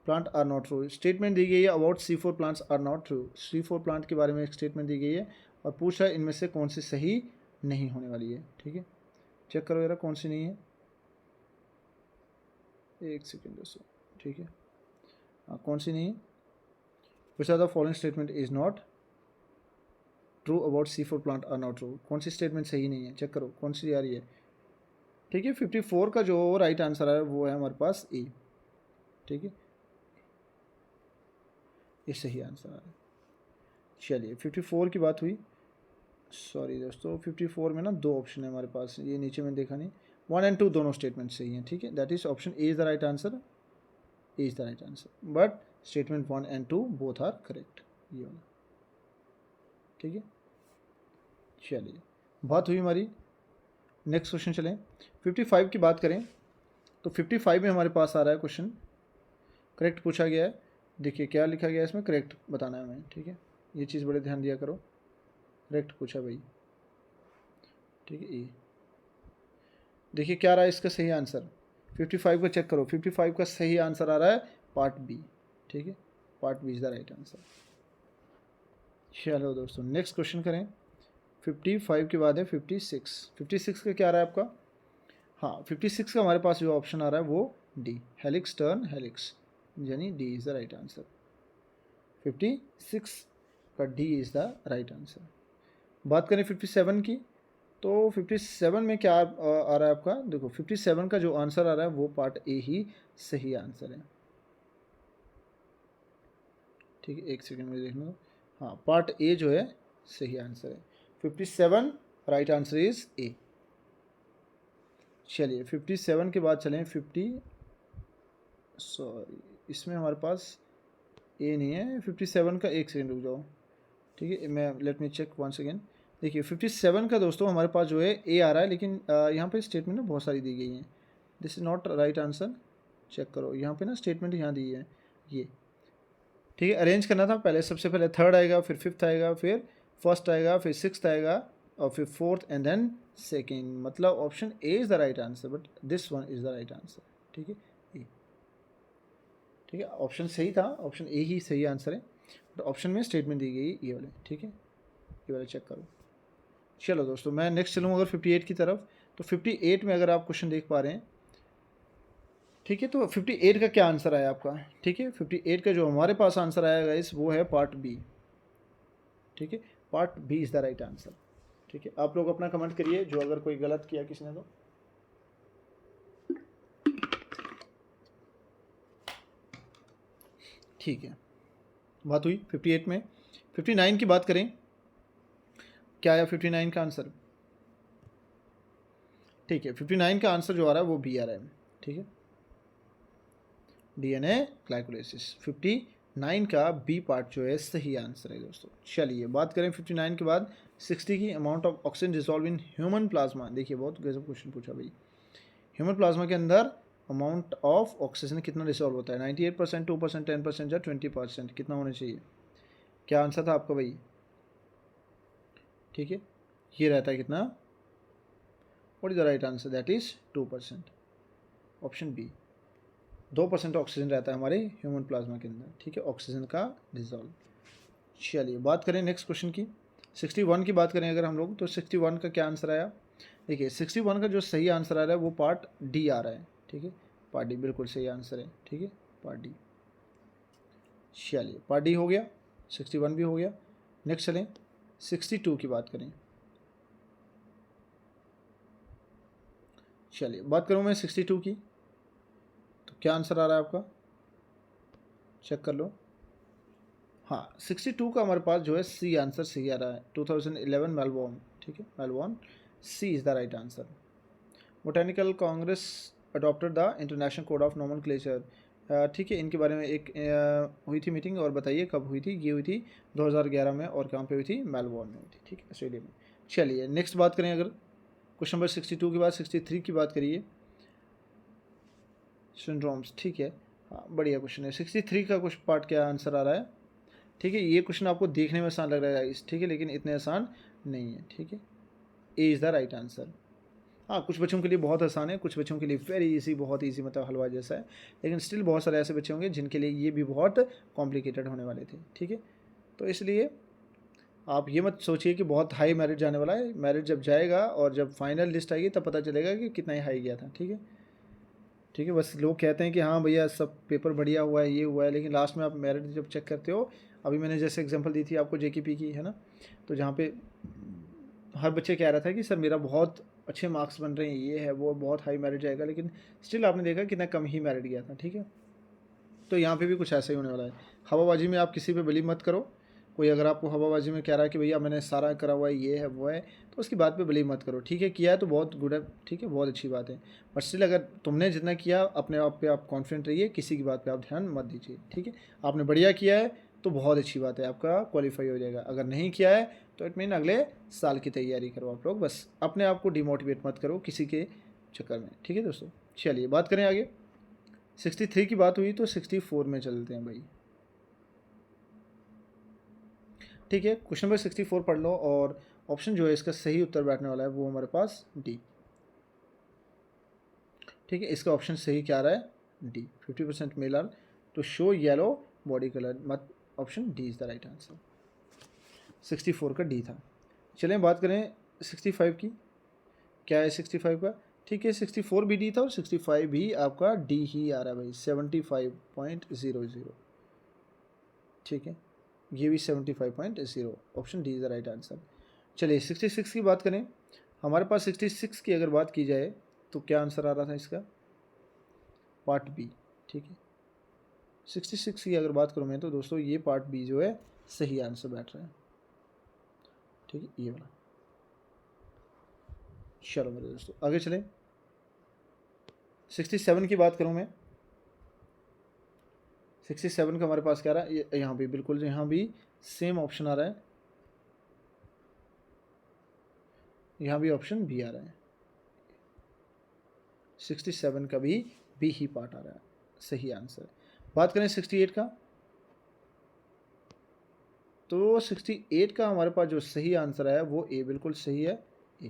plant are not true, statement दी गई है about C4 plants are not true. C4 plant के बारे में एक स्टेटमेंट दी गई है और पूछा है इनमें से कौन सी सही नहीं होने वाली है। ठीक है, चेक करो जरा कौन सी नहीं है, एक सेकेंड दोस्तों। ठीक है, हाँ कौन सी नहीं है, which are the following statement is not true about C4 plant are not true. कौन सी स्टेटमेंट सही नहीं है, चेक करो कौन सी आ रही है। ठीक है, 54 का जो राइट आंसर है वो है हमारे पास ए। ठीक है, ये सही आंसर आ रहा है। चलिए 54 की बात हुई, सॉरी दोस्तों 54 में ना दो ऑप्शन है हमारे पास, ये नीचे में देखा नहीं, 1 एंड 2 दोनों स्टेटमेंट सही हैं। ठीक है, that is option A is the right answer, A is the right answer, but statement 1 and 2 both are correct, ये वाला। ठीक है, चलिए बात हुई हमारी, नेक्स्ट क्वेश्चन चलें। 55 की बात करें तो 55 में हमारे पास आ रहा है क्वेश्चन, करेक्ट पूछा गया है। देखिए क्या लिखा गया है इसमें, करेक्ट बताना है हमें। ठीक है, ये चीज़ बड़े ध्यान दिया करो, करेक्ट पूछा भाई। ठीक है, ये देखिए क्या रहा है इसका सही आंसर, 55 का चेक करो, 55 का सही आंसर आ रहा है पार्ट बी। ठीक है, part B is the right answer. चलो दोस्तों नेक्स्ट क्वेश्चन करें। 55 के बाद है 56। 56 का क्या आ रहा है आपका, हाँ 56 का हमारे पास जो ऑप्शन आ रहा है वो डी, हेलिक्स टर्न हेलिक्स, यानी D is the right answer. 56 का D is the right answer. बात करें 57 की तो 57 में क्या आ रहा है आपका, देखो 57 का जो आंसर आ रहा है वो पार्ट ए ही सही आंसर है। ठीक है, एक सेकेंड में देखना, हाँ पार्ट ए जो है सही आंसर है, 57 राइट आंसर इज ए। चलिए 57 के बाद चलें 50, सॉरी इसमें हमारे पास ए नहीं है 57 का, एक सेकेंड रुक जाओ। ठीक है, मैं let me check once again. देखिए 57 का दोस्तों हमारे पास जो है ए आ रहा है, लेकिन यहाँ पे स्टेटमेंट ना बहुत सारी दी गई हैं, this is not right answer. Check करो यहाँ पे ना स्टेटमेंट यहाँ दी है ये। ठीक है, अरेंज करना था, पहले सबसे पहले थर्ड आएगा, फिर फिफ्थ आएगा, फिर फर्स्ट आएगा, फिर सिक्स्थ आएगा, और फिर फोर्थ एंड देन सेकेंड, मतलब option A is the right answer, but this one is the right answer. ठीक है, ए। ठीक है, ऑप्शन सही था, ऑप्शन ए ही सही आंसर है, बट ऑप्शन में स्टेटमेंट दी गई ये वाले। ठीक है, ये वाला चेक करो। चलो दोस्तों मैं नेक्स्ट चलूँ अगर 58 की तरफ, तो 58 में अगर आप क्वेश्चन देख पा रहे हैं, ठीक है, तो 58 का क्या आंसर आया आपका। ठीक है, 58 का जो हमारे पास आंसर आया गाइस वो है पार्ट बी। ठीक है, part B is the right answer. ठीक है, आप लोग अपना कमेंट करिए जो अगर कोई गलत किया किसी ने तो। ठीक है, बात हुई 58 में। 59 की बात करें, क्या आया 59 का आंसर। ठीक है, 59 का आंसर जो आ रहा है वो बी आ रहा है। ठीक है, डीएनए ग्लाइकोलाइसिस, 59 का बी पार्ट जो है सही आंसर है दोस्तों। चलिए बात करें 59 के बाद 60 की, amount of oxygen dissolve in human plasma. देखिए बहुत गजब क्वेश्चन पूछा भाई, ह्यूमन प्लाज्मा के अंदर अमाउंट ऑफ ऑक्सीजन कितना डिसॉल्व होता है, 98%, 2%, 10% या 20%, कितना होना चाहिए। क्या आंसर था आपका भाई। ठीक है, ये रहता है कितना, what is the right answer, that is 2%, option B. 2% oxygen रहता है हमारे ह्यूमन प्लाज्मा के अंदर, ठीक है, ऑक्सीजन का डिजॉल्व। चलिए बात करें नेक्स्ट क्वेश्चन की, 61 की बात करें अगर हम लोग, तो 61 का क्या आंसर आया? देखिए 61 का जो सही आंसर आ रहा है वो पार्ट डी आ रहा है, ठीक है, पार्ट डी बिल्कुल सही आंसर है, ठीक है, पार्ट डी। चलिए पार्ट डी हो गया, 61 भी हो गया। नेक्स्ट चलें 62 की बात करें। चलिए बात करूँ मैं 62 की, तो क्या आंसर आ रहा है आपका, चेक कर लो। हाँ 62 का हमारे पास जो है सी आंसर सही आ रहा है, 2011 मेलबोर्न, ठीक है, Melbourne, C is the right answer. Botanical congress adopted the international code of nomenclature, ठीक है, इनके बारे में एक हुई थी मीटिंग, और बताइए कब हुई थी? ये हुई थी 2011 में, और कहाँ पे हुई थी? मेलबोर्न में हुई थी, ठीक है, ऑस्ट्रेलिया में। चलिए नेक्स्ट बात करें, अगर क्वेश्चन नंबर 62 के बाद 63 की बात करिए, सिंड्रोम्स, ठीक है, हाँ बढ़िया क्वेश्चन है। 63 का कुछ पार्ट क्या आंसर आ रहा है, ठीक है, ये क्वेश्चन आपको देखने में आसान लग रहा है, ठीक है, लेकिन इतने आसान नहीं है, ठीक है, ए इज़ द राइट आंसर। हाँ कुछ बच्चों के लिए बहुत आसान है, कुछ बच्चों के लिए वेरी इजी, बहुत इजी, मतलब हलवा जैसा है, लेकिन स्टिल बहुत सारे ऐसे बच्चे होंगे जिनके लिए ये भी बहुत कॉम्प्लिकेटेड होने वाले थे, ठीक है। तो इसलिए आप ये मत सोचिए कि बहुत हाई मेरिट जाने वाला है, मेरिट जब जाएगा और जब फाइनल लिस्ट आएगी तब पता चलेगा कि कितना ही हाई गया था, ठीक है, ठीक है। बस लोग कहते हैं कि हाँ भैया सब पेपर बढ़िया हुआ है, ये हुआ है, लेकिन लास्ट में आप मेरिट जब चेक करते हो, अभी मैंने जैसे एग्जांपल दी थी आपको जेकेपी की, है ना, तो जहाँ पे हर बच्चे कह रहा था कि सर मेरा बहुत अच्छे मार्क्स बन रहे हैं, ये है वो, बहुत हाई मेरिट जाएगा, लेकिन स्टिल आपने देखा कितना कम ही मेरिट गया था, ठीक है। तो यहाँ पे भी कुछ ऐसा ही होने वाला है। हवाबाजी में आप किसी पे बिलीव मत करो, कोई अगर आपको हवाबाजी में कह रहा है कि भैया मैंने सारा करा हुआ है, ये है वो है, तो उसकी बात पे बिलीव मत करो, ठीक है, किया है तो बहुत गुड है, ठीक है, बहुत अच्छी बात है, बट स्टिल अगर तुमने जितना किया अपने आप पे आप कॉन्फिडेंट रहिए, किसी की बात पे आप ध्यान मत दीजिए, ठीक है। आपने बढ़िया किया है तो बहुत अच्छी बात है, आपका क्वालिफाई हो जाएगा, अगर नहीं किया है तो इट मीन अगले साल की तैयारी करो आप लोग, बस अपने आप को डिमोटिवेट मत करो किसी के चक्कर में, ठीक है दोस्तों। चलिए बात करें आगे, 63 की बात हुई तो 64 में चलते हैं भाई, ठीक है। क्वेश्चन नंबर 64 पढ़ लो, और ऑप्शन जो है इसका सही उत्तर बैठने वाला है वो हमारे पास डी, ठीक है, इसका ऑप्शन सही क्या आ रहा है? D, 50% male are to show yellow body colour, मत option D is the right answer. 64 का डी था। चलें बात करें 65 की, क्या है 65 का, ठीक है, 64 भी डी था और 65 भी आपका डी ही आ रहा है भाई, 75.00, ठीक है, ये भी 75.0, option D is the right answer. चलिए 66 की बात करें, हमारे पास 66 की अगर बात की जाए तो क्या आंसर आ रहा था इसका? पार्ट बी, ठीक है, 66 की अगर बात करूँ मैं तो दोस्तों ये पार्ट बी जो है सही आंसर बैठ रहा है, ठीक है, ये वाला। चलो मेरे दोस्तों आगे चलें, 67 की बात करूँ मैं, 67 का हमारे पास क्या रहा है, यहाँ भी बिल्कुल, यहाँ भी सेम ऑप्शन आ रहा है, यहाँ भी ऑप्शन बी आ रहा है, 67 का भी बी ही पार्ट आ रहा है, सही आंसर। बात करें 68 का, तो 68 का हमारे पास जो सही आंसर है वो ए, बिल्कुल सही है, ए।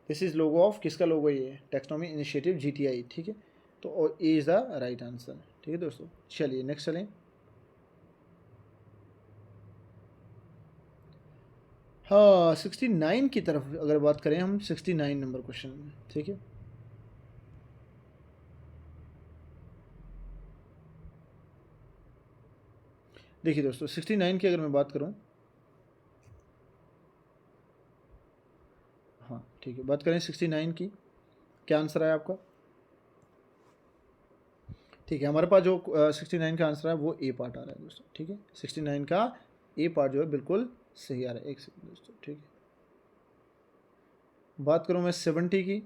दिस इज लोगो ऑफ, किसका लोगो? ये टेक्सोनॉमी इनिशिएटिव जीटीआई, ठीक है, तो ए इज़ द राइट आंसर, ठीक है दोस्तों। चलिए नेक्स्ट चलें, हाँ 69 की तरफ अगर बात करें हम, 69 नंबर क्वेश्चन, ठीक है, देखिए दोस्तों 69 की अगर मैं बात करूं, हाँ ठीक है, बात करें 69 की, क्या आंसर है आपका? ठीक है, हमारे पास जो 69 का आंसर है वो ए पार्ट आ रहा है दोस्तों, ठीक है, 69 का ए पार्ट जो है बिल्कुल सही आ रहा है, एक सेकंड दोस्तों, ठीक है। बात करूँ मैं 70 की,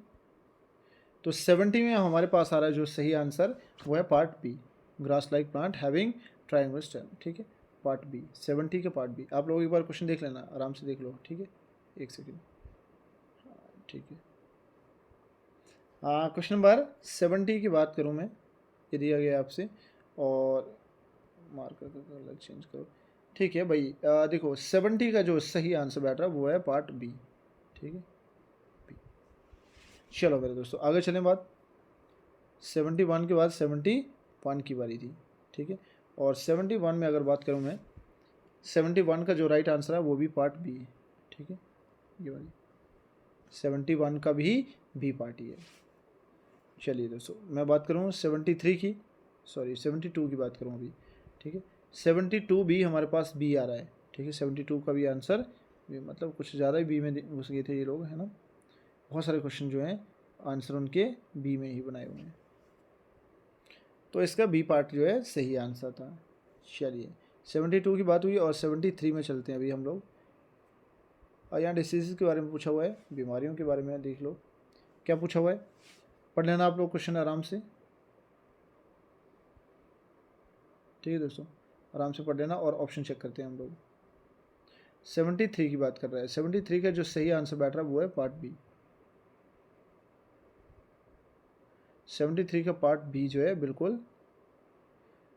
तो 70 में हमारे पास आ रहा है जो सही आंसर वो है part B, grass like plant having triangular stem, ठीक है, पार्ट बी, 70 का पार्ट बी। आप लोग एक बार क्वेश्चन देख लेना, आराम से देख लो, ठीक है, एक सेकेंड, ठीक है। हाँ क्वेश्चन नंबर 70 की बात करूँ मैं, ये दिया गया आपसे, और मार्कर का कलर चेंज करो, ठीक है भाई, देखो 70 का जो सही आंसर बैठ रहा है वो है पार्ट बी, ठीक है, बी। चलो मेरे दोस्तों आगे चलें, बात 71 के बाद 71 की बारी थी, ठीक है। और 71 में अगर बात करूँ मैं, 71 का जो राइट आंसर है वो भी पार्ट बी है, ठीक है। ये वाली 71 का भी बी पार्ट ही है। चलिए दोस्तों, मैं बात करूँ 73 की, सॉरी 72 की बात करूँ अभी, ठीक है। 72 भी हमारे पास बी आ रहा है, ठीक है। 72 का भी आंसर मतलब कुछ ज़्यादा ही बी में घुस गए थे ये लोग, है ना। बहुत सारे क्वेश्चन जो हैं आंसर उनके बी में ही बनाए हुए हैं, तो इसका बी पार्ट जो है सही आंसर था। चलिए 72 की बात हुई और 73 में चलते हैं अभी हम लोग। और यहाँ डिसीज़ के बारे में पूछा हुआ है, बीमारियों के बारे में देख लो क्या पूछा हुआ है। पढ़ लेना आप लोग क्वेश्चन आराम से, ठीक है दोस्तों, आराम से पढ़ लेना और ऑप्शन चेक करते हैं हम लोग। 73 की बात कर रहा है, 73 का जो सही आंसर बैठ रहा है वो है पार्ट बी। 73 का पार्ट बी जो है बिल्कुल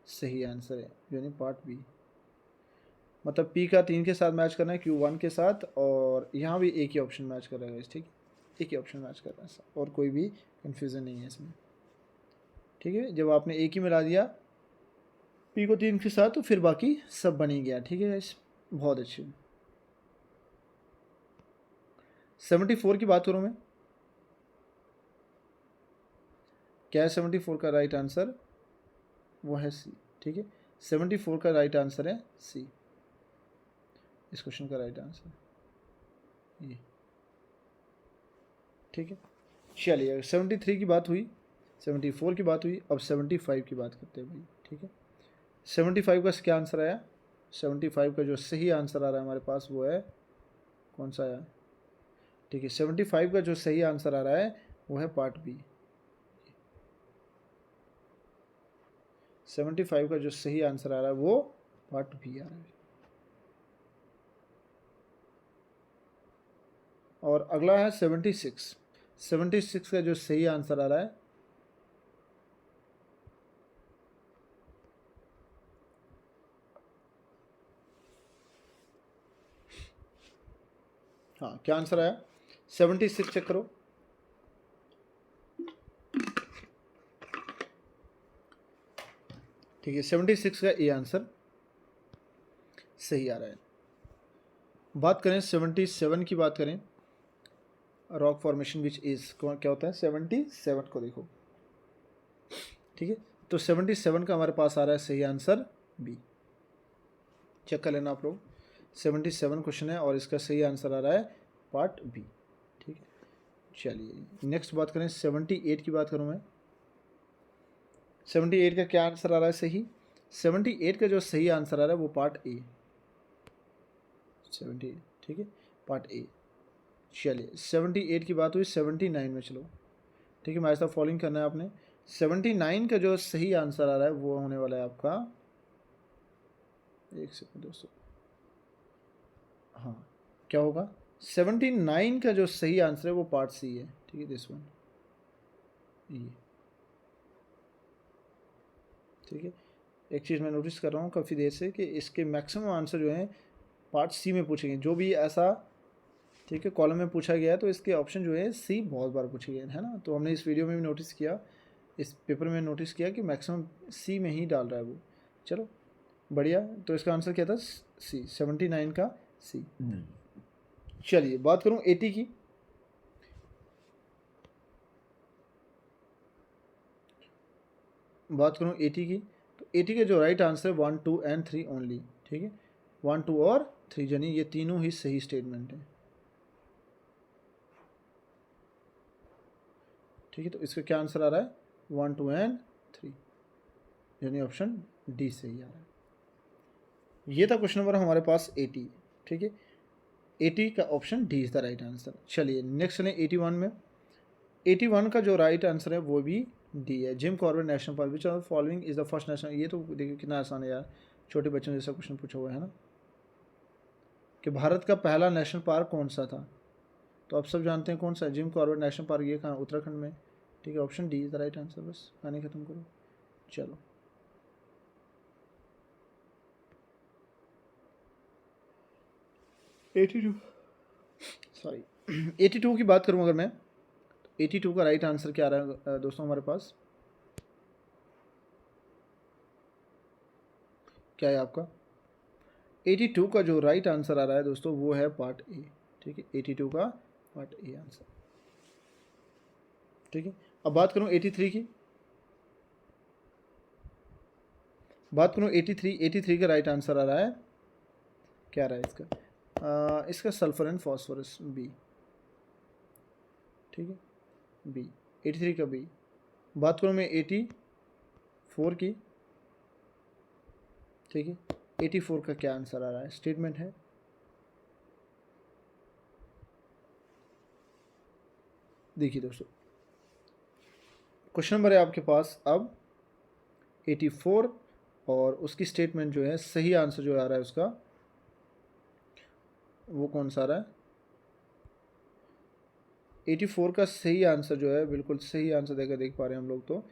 सही आंसर है, यानी पार्ट बी। मतलब पी का 3 के साथ मैच करना है, क्यू 1 के साथ, और यहाँ भी एक ही ऑप्शन मैच कर रहा है, ठीक है, एक ही ऑप्शन मैच कर रहा है और कोई भी कन्फ्यूज़न नहीं है इसमें, ठीक है। जब आपने एक ही मिला दिया पी को 3 के साथ तो फिर बाकी सब बन ही गया, ठीक है गाइस, बहुत अच्छे। 74 की बात करूँ मैं, क्या है 74 का राइट आंसर, वो है सी, ठीक है। 74 का राइट आंसर है सी, इस क्वेश्चन का राइट आंसर ये, ठीक है। चलिए 73 की बात हुई, 74 की बात हुई, अब 75 की बात करते हैं भाई, ठीक है। 75 का क्या आंसर आया, 75 का जो सही आंसर आ रहा है हमारे पास वो है, कौन सा आया, ठीक है। 75 का जो सही आंसर आ रहा है वो है पार्ट बी। 75 का जो सही आंसर आ रहा है वो पार्ट बी आ रहा है। और अगला है 76। 76 का जो सही आंसर आ रहा है, हाँ क्या आंसर आया 76, चेक करो, ठीक है। 76 का ए आंसर सही आ रहा है। बात करें 77 की बात करें, रॉक फॉर्मेशन विच इज क्या होता है 77 को देखो, ठीक है। तो 77 का हमारे पास आ रहा है सही आंसर बी, चेक कर लेना आप लोग। 77 क्वेश्चन है और इसका सही आंसर आ रहा है पार्ट बी, ठीक है। चलिए नेक्स्ट बात करें 78 की बात करूँ मैं, 78 का क्या आंसर आ रहा है सही, 78 का जो सही आंसर आ रहा है वो पार्ट ए, 78, ठीक है, पार्ट ए। चलिए 78 की बात हुई, 79 में चलो, ठीक है। हमारे साथ फॉलोइंग करना है आपने। 79 का जो सही आंसर आ रहा है वो होने वाला है आपका, एक सेकंड दोस्तों, हाँ क्या होगा 79 का जो सही आंसर है वो पार्ट सी है, ठीक है, दिस वन, ये, ठीक है। एक चीज़ मैं नोटिस कर रहा हूँ काफ़ी देर से कि इसके मैक्सिमम आंसर जो हैं पार्ट सी में पूछेंगे, जो भी ऐसा, ठीक है, कॉलम में पूछा गया है तो इसके ऑप्शन जो है सी बहुत बार पूछे गए हैं ना। तो हमने इस वीडियो में भी नोटिस किया, इस पेपर में नोटिस किया कि मैक्सिमम सी में ही डाल रहा है वो। चलो बढ़िया, तो इसका आंसर क्या था सी, 79 का सी। चलिए बात करूँ 80 की, बात करूँ 80 की, तो 80 के जो राइट आंसर 1, 2 एंड 3 ओनली, ठीक है। 1, 2 और 3 यानी ये तीनों ही सही स्टेटमेंट हैं, ठीक है। तो इसका क्या आंसर आ रहा है 1, 2 एंड 3, यानी ऑप्शन डी सही आ रहा है। ये था क्वेश्चन नंबर हमारे पास 80, ठीक है। 80 का option D is the right answer. चलिए नेक्स्ट चलें 81 में। 81 का जो राइट आंसर है वो भी डी है, Jim Corbett national park which are following is the first national. ये तो देखिए कितना आसान है यार, छोटे बच्चों जैसा क्वेश्चन पूछा हुआ है ना, कि भारत का पहला नेशनल पार्क कौन सा था, तो आप सब जानते हैं कौन सा, जिम कॉर्बेट नेशनल पार्क, ये कहाँ, उत्तराखंड में, ठीक है। Option D is the right answer, बस कहानी खत्म करो। चलो 82, सॉरी 82 की बात करूँ अगर मैं, 82 का राइट आंसर क्या आ रहा है दोस्तों हमारे पास, क्या है आपका 82 का जो राइट आंसर आ रहा है दोस्तों वो है पार्ट ए। ठीक है, 82 का पार्ट ए आंसर। ठीक है, अब बात करूँ 83 की, बात करूँ 83 का राइट आंसर आ रहा है, क्या रहा है इसका इसका सल्फर एंड फॉस्फोरस, बी। ठीक है, बी, 83 का बी। बात करूँ मैं 84 की, ठीक है, 84 का क्या आंसर आ रहा है, स्टेटमेंट है, देखिए दोस्तों क्वेश्चन नंबर है आपके पास अब 84 और उसकी स्टेटमेंट जो है, सही आंसर जो आ रहा है उसका वो कौन सा आ रहा है, 84 का सही आंसर जो है, बिल्कुल सही आंसर देकर देख पा रहे हैं हम लोग, तो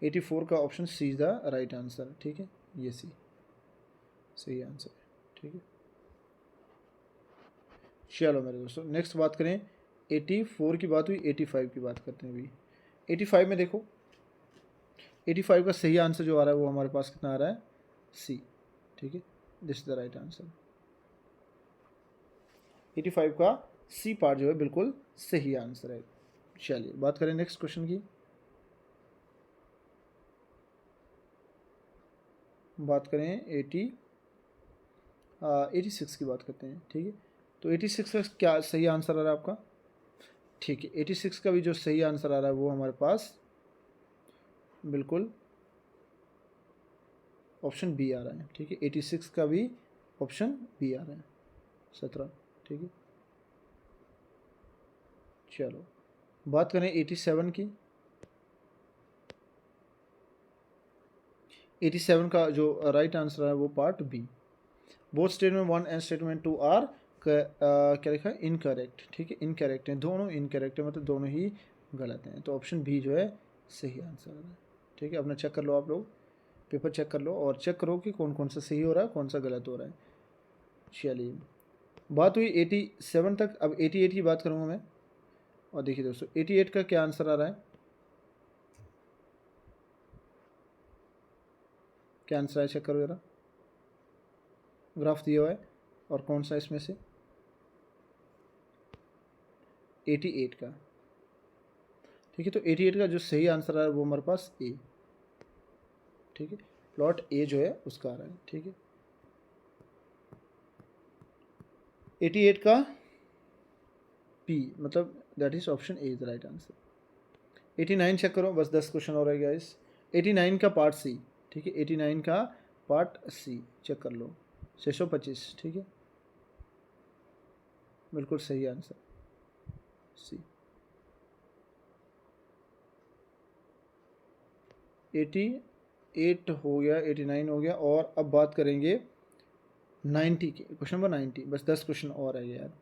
84 का option C is the right answer. ठीक है, ये सी सही आंसर है। ठीक है, चलो मेरे दोस्तों नेक्स्ट बात करें, 84 की बात हुई, 85 की बात करते हैं अभी। 85 में देखो, 85 का सही आंसर जो आ रहा है वो हमारे पास कितना आ रहा है, सी। ठीक है, this is the right answer. 85 का सी पार्ट जो है बिल्कुल सही आंसर है। चलिए बात करें नेक्स्ट क्वेश्चन की, बात करें 86 की बात करते हैं। ठीक है, तो 86 का क्या सही आंसर आ रहा है आपका, ठीक है, 86 का भी जो सही आंसर आ रहा है वो हमारे पास बिल्कुल ऑप्शन बी आ रहा है। ठीक है, 86 का भी ऑप्शन बी आ रहा है, 17। ठीक है, चलो बात करें 87 की, 87 का जो राइट आंसर है वो part B. Both statement 1 and statement 2 are क्या लिखा है, इनकरेक्ट। ठीक है, इनकरेक्ट हैं, दोनों इनकरेक्ट है, मतलब दोनों ही गलत हैं, तो ऑप्शन बी जो है सही आंसर है। ठीक है, अपना चेक कर लो, आप लोग पेपर चेक कर लो और चेक करो कि कौन कौन सा सही हो रहा है, कौन सा गलत हो रहा है। चलिए बात हुई 87 तक, अब 88 की बात करूँगा मैं, और देखिए दोस्तों 88 का क्या आंसर आ रहा है, क्या आंसर है, चेक करो ज़रा, ग्राफ दिया हुआ है, और कौन सा इसमें से 88 का। ठीक है, तो 88 का जो सही आंसर आ रहा है वो हमारे पास ए। ठीक है, प्लॉट ए जो है उसका आ रहा है। ठीक है, 88 का पी, मतलब that is option A is the right answer. 89 check करो, बस 10 क्वेश्चन हो रहा है गाइस। 89 का पार्ट सी। ठीक है, 89 का पार्ट सी चेक कर लो, 625। ठीक है, बिल्कुल सही आंसर सी। 88 हो गया, 89 हो गया, और अब बात करेंगे 90 की, क्वेश्चन नंबर 90, बस 10 क्वेश्चन और है यार।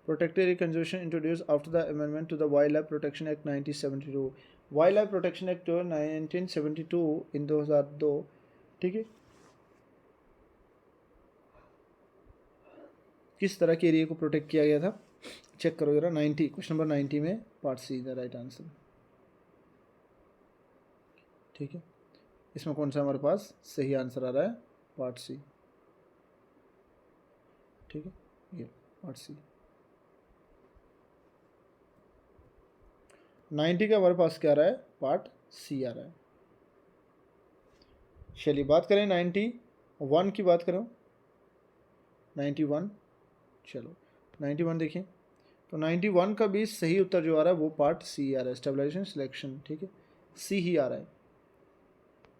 Protected area conservation introduce after the amendment to the wild life protection act 1972। Wild life protection act 1972 in 2002। ठीक है, किस तरह के एरिया को प्रोटेक्ट किया गया था, चेक करो जरा। 90, क्वेश्चन नंबर 90 में part C the right answer. ठीक है, इसमें कौन सा हमारे पास सही आंसर आ रहा है, पार्ट सी। ठीक है, ये पार्ट सी। 90 का हमारे पास क्या आ रहा है, पार्ट सी आ रहा है। चलिए बात करें 91 की, बात करें 91। चलो 91 देखिए, तो 91 का भी सही उत्तर जो आ रहा है वो पार्ट सी आ रहा है, स्टेबलाइजेशन सिलेक्शन। ठीक है, सी ही आ रहा है,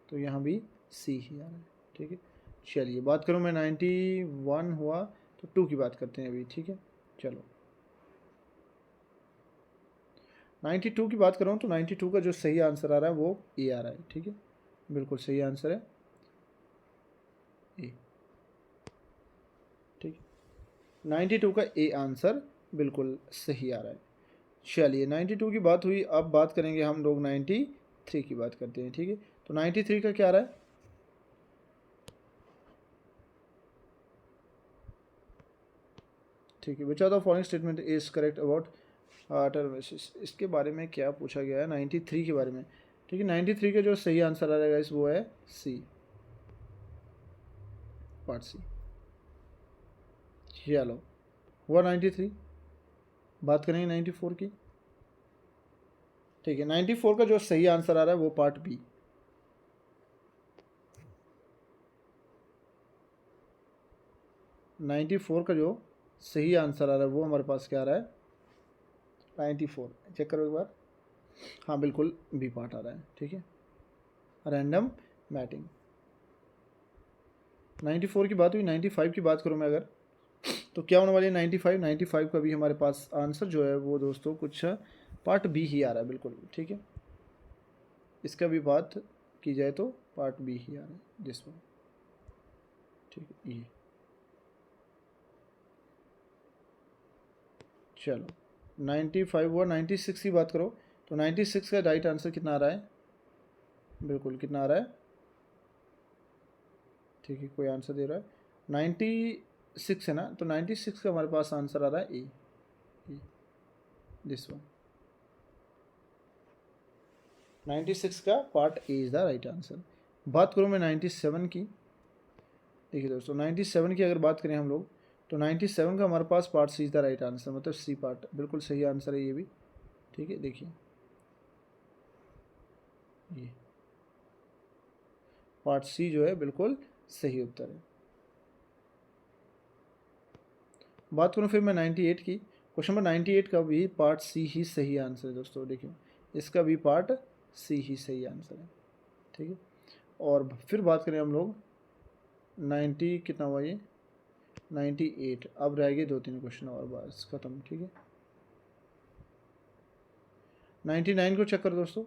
तो यहाँ भी सी ही आ रहा है। ठीक है, चलिए बात करूँ मैं 91 हुआ तो 2 की बात करते हैं अभी। ठीक है, चलो 92 की बात करूँ तो 92 का जो सही आंसर आ रहा है वो ए आ रहा है। ठीक है, बिल्कुल सही आंसर है ए। ठीक है, 92 का ए आंसर बिल्कुल सही आ रहा है। चलिए 92 की बात हुई, अब बात करेंगे हम लोग 93 की बात करते हैं। ठीक है, तो 93 का क्या आ रहा है, ठीक है, which are the following statement is correct about termites, इसके बारे में क्या पूछा गया है 93 के बारे में। ठीक है, 93 का जो सही आंसर आ रहेगा इस वो है सी। पार्ट सी। चलो हुआ 93। बात करेंगे 94 की। ठीक है, 94 का जो सही आंसर आ रहा है वो पार्ट बी। नाइन्टी फोर का जो सही आंसर आ रहा है वो हमारे पास क्या आ रहा है, 94। चेक करो एक बार। हाँ बिल्कुल बी पार्ट आ रहा है। ठीक है, रैंडम मैटिंग। 94 की बात हुई, 95 की बात करूँ मैं अगर, तो क्या होने वाली है 95 का भी हमारे पास आंसर जो है वो दोस्तों कुछ पार्ट बी ही आ रहा है बिल्कुल। ठीक है, इसका भी बात की जाए तो पार्ट बी ही आ रहा है दिस वन। ठीक है, ये चलो 95 हुआ। 96 की बात करो तो 96 का राइट आंसर कितना आ रहा है, बिल्कुल कितना आ रहा है। ठीक है, कोई आंसर दे रहा है 96 है ना, तो 96 का हमारे पास आंसर आ रहा है ए, दिस वन। 96 का part A is the right answer. बात करूँ मैं 97 की। देखिए दोस्तों 97 की अगर बात करें हम लोग तो 97 का हमारे पास part C is the right answer, मतलब सी पार्ट बिल्कुल सही आंसर है ये भी। ठीक है, देखिए ये पार्ट सी जो है बिल्कुल सही उत्तर है। बात करूँ फिर मैं 98 की। क्वेश्चन नंबर 98 का भी पार्ट सी ही सही आंसर है दोस्तों। देखिए इसका भी पार्ट सी ही सही आंसर है। ठीक है, और फिर बात करें हम लोग 90 कितना हुआ ये 98। अब रह गए 2-3 क्वेश्चन और बस ख़त्म। ठीक है, 99 को चेक करो दोस्तों।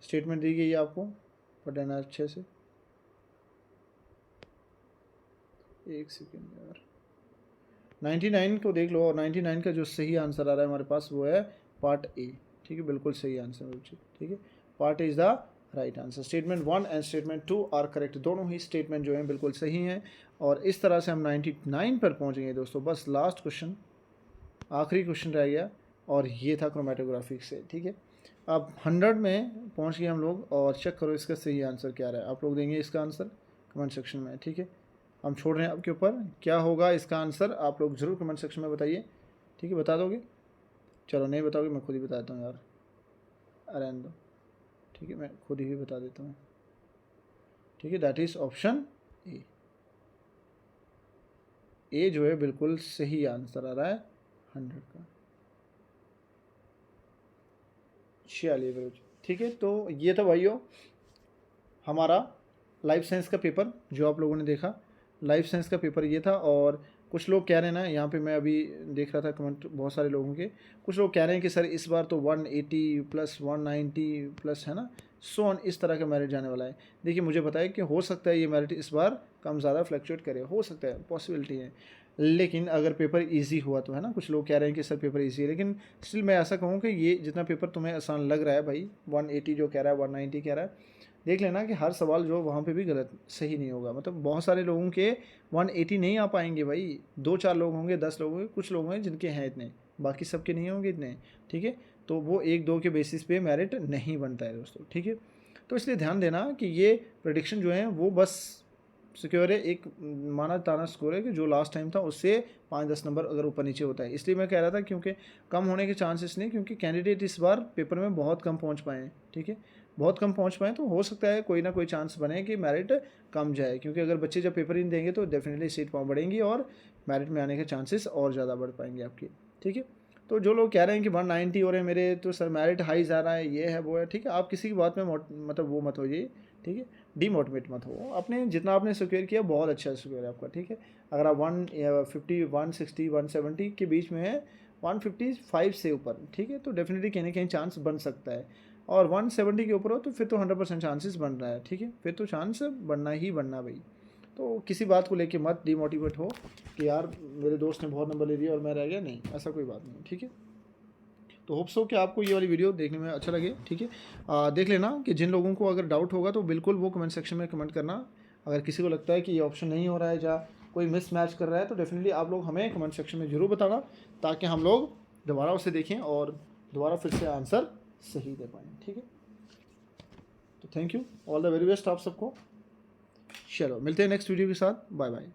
स्टेटमेंट दी गई है आपको, पढ़ लेना अच्छे से। एक सेकेंड यार, 99 को देख लो, और 99 का जो सही आंसर आ रहा है हमारे पास वो है पार्ट ए। ठीक है, बिल्कुल सही आंसर है। ठीक है, part A is the right answer. Statement 1 and statement 2 are correct, दोनों ही स्टेटमेंट जो हैं बिल्कुल सही हैं। और इस तरह से हम 99 पर पहुँच गए दोस्तों। बस लास्ट क्वेश्चन, आखिरी क्वेश्चन रह गया, और ये था क्रोमेटोग्राफिक से। ठीक है, अब 100 में पहुँच गए हम लोग, और चेक करो इसका सही आंसर क्या रहा है। आप लोग देंगे इसका आंसर कमेंट सेक्शन में। ठीक है, हम छोड़ रहे हैं आपके ऊपर, क्या होगा इसका आंसर आप लोग ज़रूर कमेंट सेक्शन में बताइए। ठीक है, बता दोगे? चलो नहीं बताओगे मैं खुद ही बता देता हूँ यार, अरे दो। ठीक है, मैं खुद ही बता देता हूँ। ठीक है, दैट इज़ ऑप्शन ए। ए जो है बिल्कुल सही आंसर आ रहा है 100 का। चलिए फिर, ठीक है, तो ये था भाइयों हमारा लाइफ साइंस का पेपर जो आप लोगों ने देखा। लाइफ साइंस का पेपर ये था, और कुछ लोग कह रहे हैं ना, यहाँ पे मैं अभी देख रहा था कमेंट बहुत सारे लोगों के, कुछ लोग कह रहे हैं कि सर इस बार तो 180 प्लस 190 प्लस है ना, सो ऑन इस तरह का मेरिट जाने वाला है। देखिए मुझे पता है कि हो सकता है ये मेरिट इस बार कम ज़्यादा फ्लक्चुएट करे, हो सकता है, पॉसिबिलिटी है। लेकिन अगर पेपर इजी हुआ तो है ना, कुछ लोग कह रहे हैं कि सर पेपर इजी है, लेकिन स्टिल मैं ऐसा कहूँ कि ये जितना पेपर तुम्हें आसान लग रहा है भाई, 180 जो कह रहा है 190 कह रहा है, देख लेना कि हर सवाल जो वहाँ पे भी गलत सही नहीं होगा। मतलब बहुत सारे लोगों के 180 नहीं आ पाएंगे भाई, 2-4 लोग होंगे, 10 लोग होंगे, कुछ लोग हैं जिनके हैं इतने, बाकी सबके नहीं होंगे इतने। ठीक है, तो वो 1-2 के बेसिस पे मेरिट नहीं बनता है दोस्तों। ठीक है, तो इसलिए ध्यान देना कि ये प्रेडिक्शन जो है वो बस सिक्योर है, एक माना ताना स्कोर है कि जो लास्ट टाइम था उससे 5-10 नंबर अगर ऊपर नीचे होता है। इसलिए मैं कह रहा था क्योंकि कम होने के चांसेस नहीं, क्योंकि कैंडिडेट इस बार पेपर में बहुत कम पहुंच पाए हैं। ठीक है, बहुत कम पहुंच पाए, तो हो सकता है कोई ना कोई चांस बने कि मेरिट कम जाए, क्योंकि अगर बच्चे जब पेपर इन देंगे तो डेफिनेटली सीट बढ़ेंगी और मेरिट में आने के चांसेस और ज़्यादा बढ़ पाएंगे आपके। ठीक है, तो जो लोग कह रहे हैं कि 190 हो रहे हैं मेरे, तो सर मेरिट हाई जा रहा है, ये है वो है, ठीक है, आप किसी की बात में मतलब वो मत होइए। ठीक है, डीमोटिवेट मत हो, अपने जितना आपने सिक्योर किया बहुत अच्छा सिक्योर है आपका। ठीक है, अगर आप 150 160 170 के बीच में है, 155 से ऊपर, ठीक है, तो डेफिनेटली कहीं ना कहीं चांस बन सकता है। और 170 के ऊपर हो तो फिर तो 100% चांसेस बन रहा है। ठीक है, फिर तो चांस बनना ही बनना भाई। तो किसी बात को लेके मत डीमोटिवेट हो कि यार मेरे दोस्त ने बहुत नंबर ले लिया और मैं रह गया, नहीं, ऐसा कोई बात नहीं। ठीक है, तो होप्स हो कि आपको ये वाली वीडियो देखने में अच्छा लगे। ठीक है, देख लेना कि जिन लोगों को अगर डाउट होगा तो बिल्कुल वो कमेंट सेक्शन में कमेंट करना। अगर किसी को लगता है कि ये ऑप्शन नहीं हो रहा है या कोई मिस मैच कर रहा है तो डेफिनेटली आप लोग हमें कमेंट सेक्शन में ज़रूर बताना, ताकि हम लोग दोबारा उसे देखें और दोबारा फिर से आंसर सही दे पाएँ। ठीक है, तो thank you, all the very best आप सबको। चलो मिलते हैं नेक्स्ट वीडियो के साथ, बाय बाय।